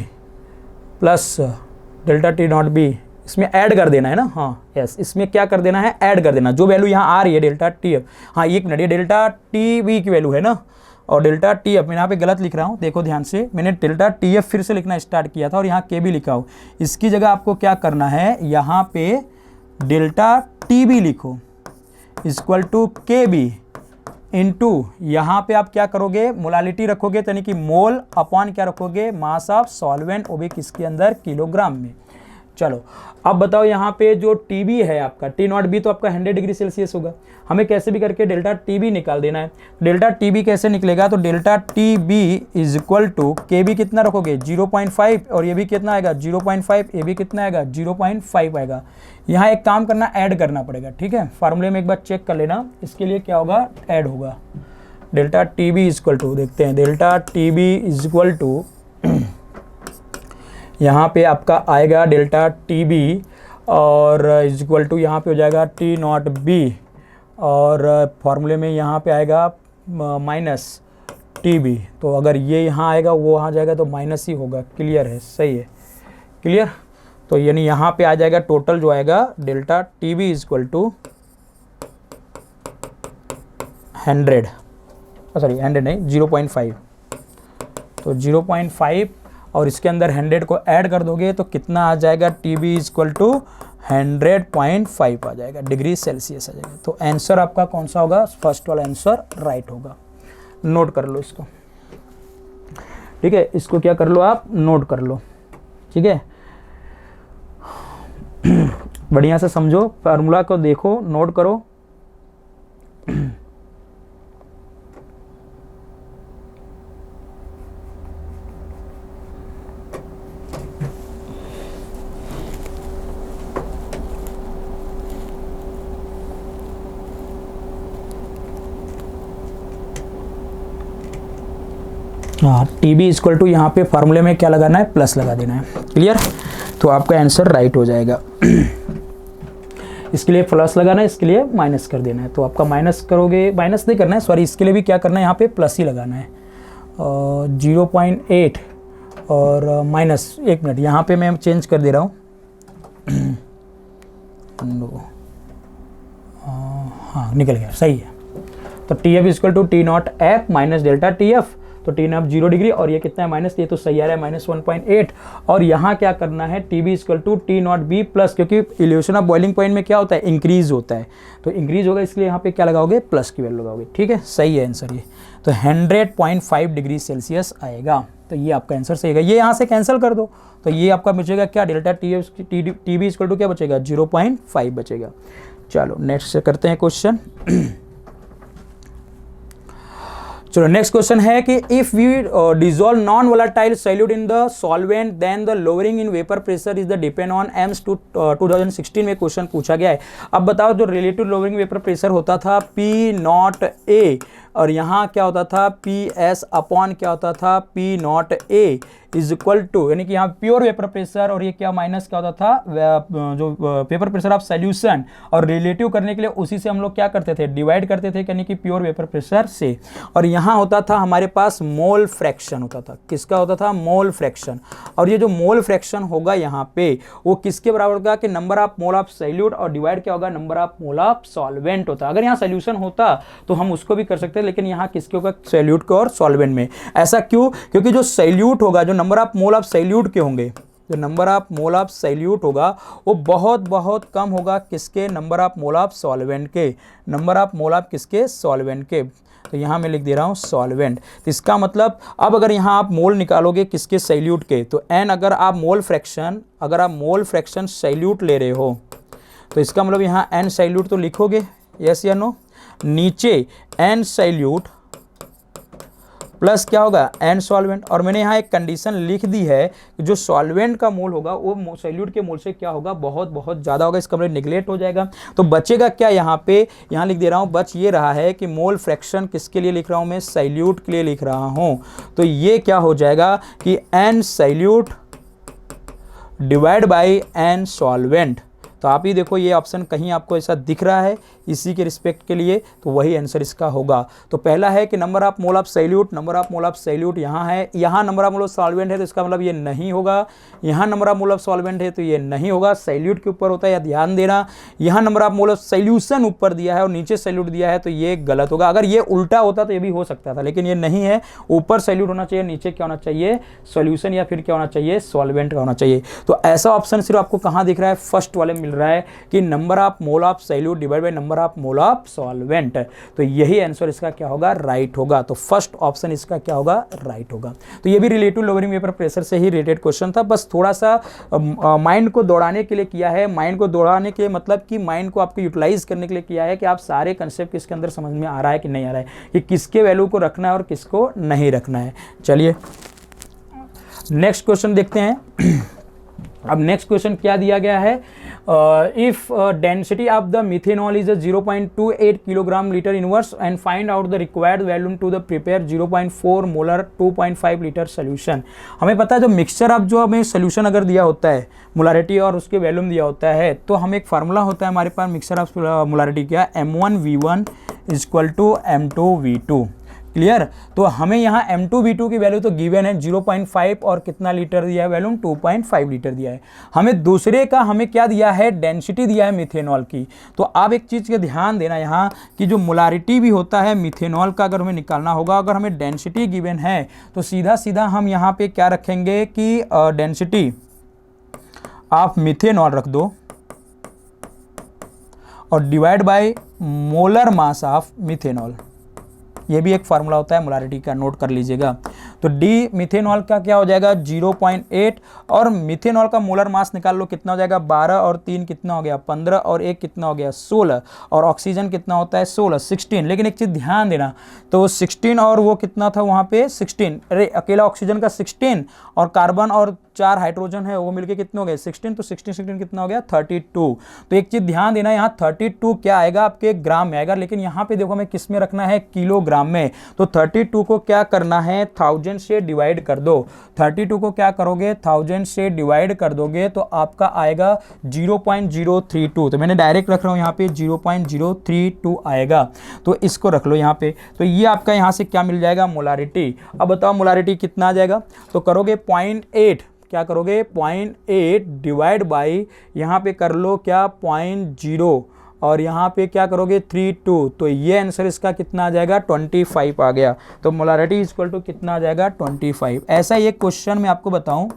plus delta T not B इसमें ऐड कर देना है ना, हाँ यस, इसमें क्या कर देना है, ऐड कर देना जो वैल्यू यहाँ आ रही है डेल्टा टी एफ। हाँ एक मिनट, ये डेल्टा टी बी की वैल्यू है ना, और डेल्टा टी एफ मैं यहाँ पे गलत लिख रहा हूँ, देखो ध्यान से, मैंने डेल्टा टी एफ फिर से लिखना स्टार्ट किया था और यहाँ के बी लिखा हो। इसकी जगह आपको क्या करना है, यहाँ पे डेल्टा टी बी लिखो equal to K B into यहाँ पे आप क्या करोगे, मोलालिटी रखोगे, यानी कि मोल अपॉन क्या रखोगे, मास ऑफ सॉल्वेंट, वो भी किसके अंदर, किलोग्राम में। चलो अब बताओ यहाँ पे जो टी बी है आपका, टी नॉट बी तो आपका 100 डिग्री सेल्सियस होगा, हमें कैसे भी करके डेल्टा टी बी निकाल देना है। डेल्टा टी बी कैसे निकलेगा, तो delta T B is equal to K B कितना रखोगे 0.5, और ये भी कितना आएगा 0.5, ये भी कितना आएगा 0.5 आएगा। यहाँ एक काम करना, ऐड करना पड़ेगा, ठीक है, फार्मूले में एक बार चेक कर लेना, इसके लिए क्या होगा, ऐड होगा। Delta T B is equal to, देखते हैं, delta T B is equal to यहाँ पे आपका आएगा डेल्टा टी बी और इज इक्वल टू यहाँ पे हो जाएगा टी नॉट बी, और फॉर्मूले में यहाँ पे आएगा माइनस टी बी। तो अगर ये यहाँ आएगा वो वहाँ जाएगा तो माइनस ही होगा। क्लियर है, सही है, क्लियर। तो यानी यहाँ पे आ जाएगा टोटल जो आएगा delta T B is equal to 100, sorry 100 नहीं 0.5, तो 0.5 और इसके अंदर 100 को ऐड कर दोगे तो कितना आ जाएगा, T B is equal to 100.5 आ जाएगा, डिग्री सेल्सियस आ जाएगा। तो आंसर आपका कौन सा होगा, फर्स्ट वाला आंसर राइट होगा। नोट कर लो इसको, ठीक है, इसको क्या कर लो आप, नोट कर लो, ठीक है। बढ़िया से समझो, फार्मूला को देखो, नोट करो। हाँ, टी बी इक्वल टू यहाँ पे फार्मूले में क्या लगाना है, प्लस लगा देना है। क्लियर, तो आपका आंसर राइट हो जाएगा। इसके लिए प्लस लगाना है, इसके लिए माइनस कर देना है। तो आपका माइनस करोगे, माइनस नहीं करना है, सॉरी, इसके लिए भी क्या करना है, यहाँ पे प्लस ही लगाना है। 0.8 और माइनस, एक मिनट यहाँ पे मैं चेंज कर दे रहा हूँ। हाँ निकल गया, सही है। तो T F equal to T not F minus delta T F, तो टी नॉट 0 डिग्री और ये कितना है माइनस, ये तो सही आ रहा है माइनस 1.8। और यहाँ क्या करना है, T B equal to T not B plus, क्योंकि इल्यूशन ऑफ बॉइलिंग पॉइंट में क्या होता है, इंक्रीज होता है, तो इंक्रीज होगा, इसलिए यहाँ पे क्या लगाओगे, प्लस की वैल्यू लगाओगे। ठीक है, सही है आंसर ये। तो 100.5 डिग्री सेल्सियस आएगा, तो ये आपका आंसर सही है। ये यहाँ से कैंसिल कर दो, तो ये आपका बचेगा क्या, delta T B equal to क्या बचेगा, 0.5 बचेगा। चलो नेक्स्ट करते हैं क्वेश्चन। चलो नेक्स्ट क्वेश्चन है कि if we dissolve non volatile solute in the solvent then the lowering in vapour pressure is the depend on AIIMS 2016 में क्वेश्चन पूछा गया है। अब बताओ, जो रिलेटिव लोअरिंग वेपर प्रेशर होता था P नॉट A, और यहाँ क्या होता था पी एस अपॉन क्या होता था P not A is equal to, यानी कि यहाँ प्योर वेपर प्रेशर और ये क्या माइनस क्या होता था जो वेपर प्रेशर ऑफ सॉल्यूशन, और रिलेटिव करने के लिए उसी से हम लोग क्या करते थे डिवाइड करते थे, यानी कि प्योर वेपर प्रेशर से। और यहाँ होता था हमारे पास मोल फ्रैक्शन होता था, किसका होता था मोल फ्रैक्शन। और ये जो मोल फ्रैक्शन होगा यहाँ पे वो किसके बराबर होगा कि number of mole of solute और डिवाइड क्या होगा number of mole of solvent होता। अगर यहाँ सॉल्यूशन होता तो हम उसको भी कर सकते हैं, लेकिन यहाँ किसके होगा सॉल्यूट को और सॉल्वेंट में। ऐसा क्यों? क्योंकि जो सॉल्यूट होगा, जो number of mole of solute के होंगे, जो number of mole of solute होगा वो बहुत बहुत कम होगा किसके number of mole of solvent के, नंबर ऑफ मोल ऑफ किसके सॉल्वेंट के। तो यहाँ मैं लिख दे रहा हूँ सॉल्वेंट। तो इसका मतलब अब अगर यहाँ आप मोल निकालोगे किसके सॉल्यूट के, तो एन अगर आप मोल फ्रैक्शन सॉल्यूट ले रहे हो तो इसका मतलब यहाँ एन सॉल्यूट तो लिखोगे, यस या नो, नीचे एन सॉल्यूट प्लस क्या होगा एन सॉल्वेंट। और मैंने यहाँ एक कंडीशन लिख दी है कि जो सॉल्वेंट का मोल होगा वो सॉल्यूट के मोल से क्या होगा बहुत बहुत ज़्यादा होगा, इसका मतलब निगलेक्ट हो जाएगा। तो बचेगा क्या यहाँ पे, यहाँ लिख दे रहा हूँ, बच ये रहा है कि मोल फ्रैक्शन किसके लिए लिख रहा हूँ मैं सॉल्यूट के लिए लिख रहा हूँ। तो ये क्या हो जाएगा कि N solute divide by N solvent. तो आप ही देखो ये ऑप्शन कहीं आपको ऐसा दिख रहा है इसी के रिस्पेक्ट के लिए, तो वही आंसर इसका होगा। तो पहला है कि number of mole of solute, number of mole of solute यहाँ है, यहाँ number of mole of solvent है तो इसका मतलब ये नहीं होगा, यहाँ number of mole of solvent है तो ये नहीं होगा, सॉल्यूट के ऊपर होता है, या ध्यान देना यहाँ number of mole of solution ऊपर दिया है और नीचे सॉल्यूट दिया है तो ये गलत होगा। अगर ये उल्टा होता तो ये भी हो सकता था, लेकिन ये नहीं है, ऊपर सॉल्यूट होना चाहिए, नीचे क्या होना चाहिए सॉल्यूशन या फिर क्या होना चाहिए सॉल्वेंट का होना चाहिए। तो ऐसा ऑप्शन सिर्फ आपको कहाँ दिख रहा है, फर्स्ट वाले मिल रहा है कि number of mole of solute divide by number of mole of solvent. तो यही आंसर इसका क्या होगा राइट होगा। तो फर्स्ट ऑप्शन इसका क्या होगा राइट होगा। तो ये भी रिलेटिव लोअरिंग वेपर प्रेशर से ही रिलेटेड क्वेश्चन था, बस थोड़ा सा माइंड को दौड़ाने के लिए किया है। माइंड को दौड़ाने के मतलब कि माइंड को आपको यूटिलाइज करने के लिए किया है कि आप सारे कंसेप्ट इसके अंदर समझ में आ रहा है कि नहीं आ रहा है, कि किसके वैल्यू को रखना है और किसको नहीं रखना है। चलिए नेक्स्ट क्वेश्चन देखते हैं। अब नेक्स्ट क्वेश्चन क्या दिया गया है, if density of the methanol is 0.28 kilogram litre inverse and find out the required volume to the prepare 0.4 molar 2.5 litre solution. हमें पता है जो मिक्सचर ऑफ जो हमें सोल्यूशन अगर दिया होता है मोलारिटी और उसके वैल्यूम दिया होता है तो हम एक फार्मूला होता है हमारे पास मिक्सचर ऑफ मोलारिटी क्या, M1V1 equal to M2V2। Clear. तो हमें यहाँ M2V2 की वैल्यू तो गिवन है 0.5 और कितना लीटर दिया है वैल्यूम 2.5 लीटर दिया है। हमें दूसरे का हमें क्या दिया है डेंसिटी दिया है मिथेनॉल की। तो आप एक चीज़ का ध्यान देना यहाँ कि जो मोलारिटी भी होता है मिथेनॉल का अगर हमें निकालना होगा, अगर हमें डेंसिटी गिवन है तो सीधा सीधा हम यहाँ पे क्या रखेंगे कि डेंसिटी ऑफ मिथेनॉल रख दो और divide by molar mass of methanol. ये भी एक फार्मूला होता है मोलारिटी का, नोट कर लीजिएगा। तो डी मिथेनॉल का क्या हो जाएगा 0.8 और मिथेनॉल का मोलर मास निकाल लो कितना हो जाएगा 12 और 3 कितना हो गया 15 और 1 कितना हो गया 16 और ऑक्सीजन कितना होता है 16। लेकिन एक चीज़ ध्यान देना, तो 16 और वो कितना था वहाँ पे 16, अरे अकेला ऑक्सीजन का 16 और कार्बन और 4 हाइड्रोजन है वो मिलके कितने हो गए 16, तो 16 कितना हो गया 32। तो एक चीज़ ध्यान देना यहाँ 32 क्या आएगा आपके ग्राम में आएगा, लेकिन यहाँ पे देखो हमें किस में रखना है किलोग्राम में। तो 32 को क्या करना है 1000 से डिवाइड कर दो। 32 को क्या करोगे 1000 से डिवाइड कर दोगे तो आपका आएगा 0.032। तो मैंने डायरेक्ट रख रहा हूँ यहाँ पे 0.032 आएगा, तो इसको रख लो यहाँ पे। तो ये आपका यहाँ से क्या मिल जाएगा मोलारिटी। अब बताओ मोलारिटी कितना आ जाएगा, तो करोगे 0.8, क्या करोगे 0.8 डिवाइड बाई यहाँ पे कर लो क्या 0.0 और यहाँ पे क्या करोगे 32। तो ये आंसर इसका कितना आ जाएगा 25 आ गया। तो मोलारिटी इक्वल टू कितना आ जाएगा 25। ऐसा एक क्वेश्चन मैं आपको बताऊँ,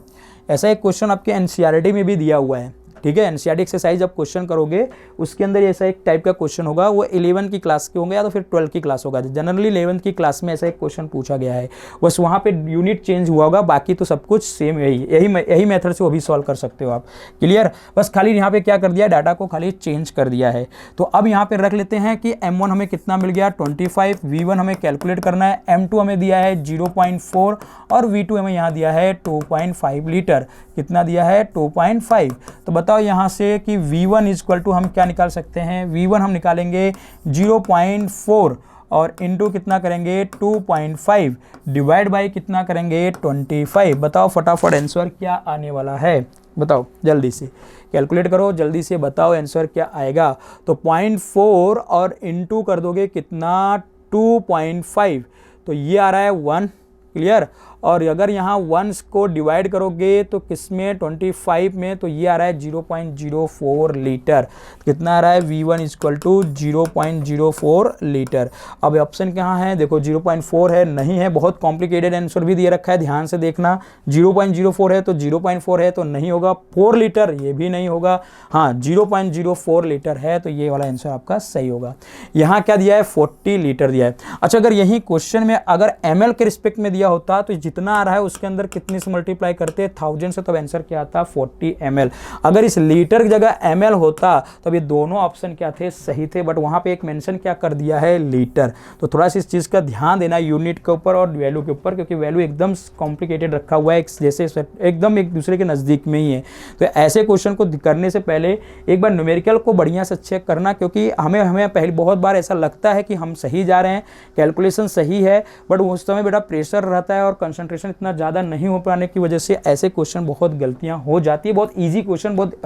ऐसा एक क्वेश्चन आपके एनसीईआरटी में भी दिया हुआ है, ठीक है। एनसीईआरटी एक्सरसाइज जब क्वेश्चन करोगे उसके अंदर ऐसा एक टाइप का क्वेश्चन होगा, वो 11 की क्लास के होंगे या तो फिर 12 की क्लास होगा। जनरली 11 की क्लास में ऐसा एक क्वेश्चन पूछा गया है, बस वहाँ पे यूनिट चेंज हुआ होगा, बाकी तो सब कुछ सेम यही मेथड से वो भी सॉल्व कर सकते हो आप। क्लियर, बस खाली यहाँ पे क्या कर दिया डाटा को खाली चेंज कर दिया है। तो अब यहाँ पे रख लेते हैं कि M1 हमें कितना मिल गया 25, V1 हमें कैलकुलेट करना है, M2 हमें दिया है 0.4 और V2 हमें यहाँ दिया है 2.5 लीटर। कितना दिया है 2.5। तो बताओ यहाँ से कि V1 इक्वल टू हम क्या निकाल सकते हैं, V1 हम निकालेंगे 0.4 और इनटू कितना करेंगे 2.5 डिवाइड बाई कितना करेंगे 25। बताओ फटाफट आंसर क्या आने वाला है, बताओ जल्दी से कैलकुलेट करो, जल्दी से बताओ आंसर क्या आएगा। तो 0.4 और इनटू कर दोगे कितना 2.5, तो ये आ रहा है 1, क्लियर। और अगर यहाँ 1 को डिवाइड करोगे तो किसमें 25 में, तो ये आ रहा है 0.04 लीटर। कितना आ रहा है V1 इक्वल टू 0.04 लीटर। अब ऑप्शन कहाँ है, देखो 0.4 है, नहीं है, बहुत कॉम्प्लिकेटेड आंसर भी दिए रखा है, ध्यान से देखना। 0.04 है तो 0.4 है तो नहीं होगा, 4 लीटर ये भी नहीं होगा, हाँ 0.04 लीटर है तो ये वाला आंसर आपका सही होगा। यहाँ क्या दिया है 40 लीटर दिया है। अच्छा अगर यही क्वेश्चन में अगर ml के रिस्पेक्ट में दिया होता तो जितना आ रहा है उसके अंदर कितने से मल्टीप्लाई करते हैं 1000 से, तब आंसर क्या आता 40 ml। अगर इस लीटर की जगह ml होता तब ये दोनों ऑप्शन क्या थे, सही थे, बट वहां पे एक मेंशन क्या कर दिया है लीटर। तो थोड़ा सा इस चीज का ध्यान देना यूनिट के ऊपर और वैल्यू के ऊपर, क्योंकि वैल्यू एकदम कॉम्प्लिकेटेड रखा हुआ है, जैसे एकदम एक दूसरे के नजदीक में ही है। तो ऐसे क्वेश्चन को करने से पहले एक बार न्यूमेरिकल को बढ़िया से चेक करना, क्योंकि हमें पहले बहुत बार ऐसा लगता है कि हम सही जा रहे हैं, कैलकुलेशन सही है, बट उस समय बेटा प्रेशर रहता है और कंसंट्रेशन इतना ज़्यादा नहीं हो पाने की वजह से ऐसे क्वेश्चन बहुत गलतियां हो जाती है। बहुत इजी क्वेश्चन, बहुत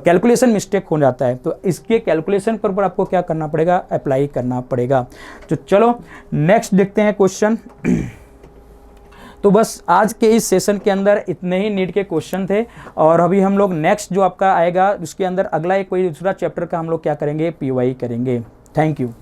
कैलकुलेशन मिस्टेक हो जाता है। तो इसके कैलकुलेशन पर आपको क्या करना पड़ेगा, अप्लाई करना पड़ेगा। तो चलो नेक्स्ट देखते हैं क्वेश्चन। तो बस आज के इस सेशन के अंदर इतने ही नीट के क्वेश्चन थे, और अभी हम लोग नेक्स्ट जो आपका आएगा उसके अंदर अगला एक कोई दूसरा चैप्टर का हम लोग क्या करेंगे, PY करेंगे। Thank you.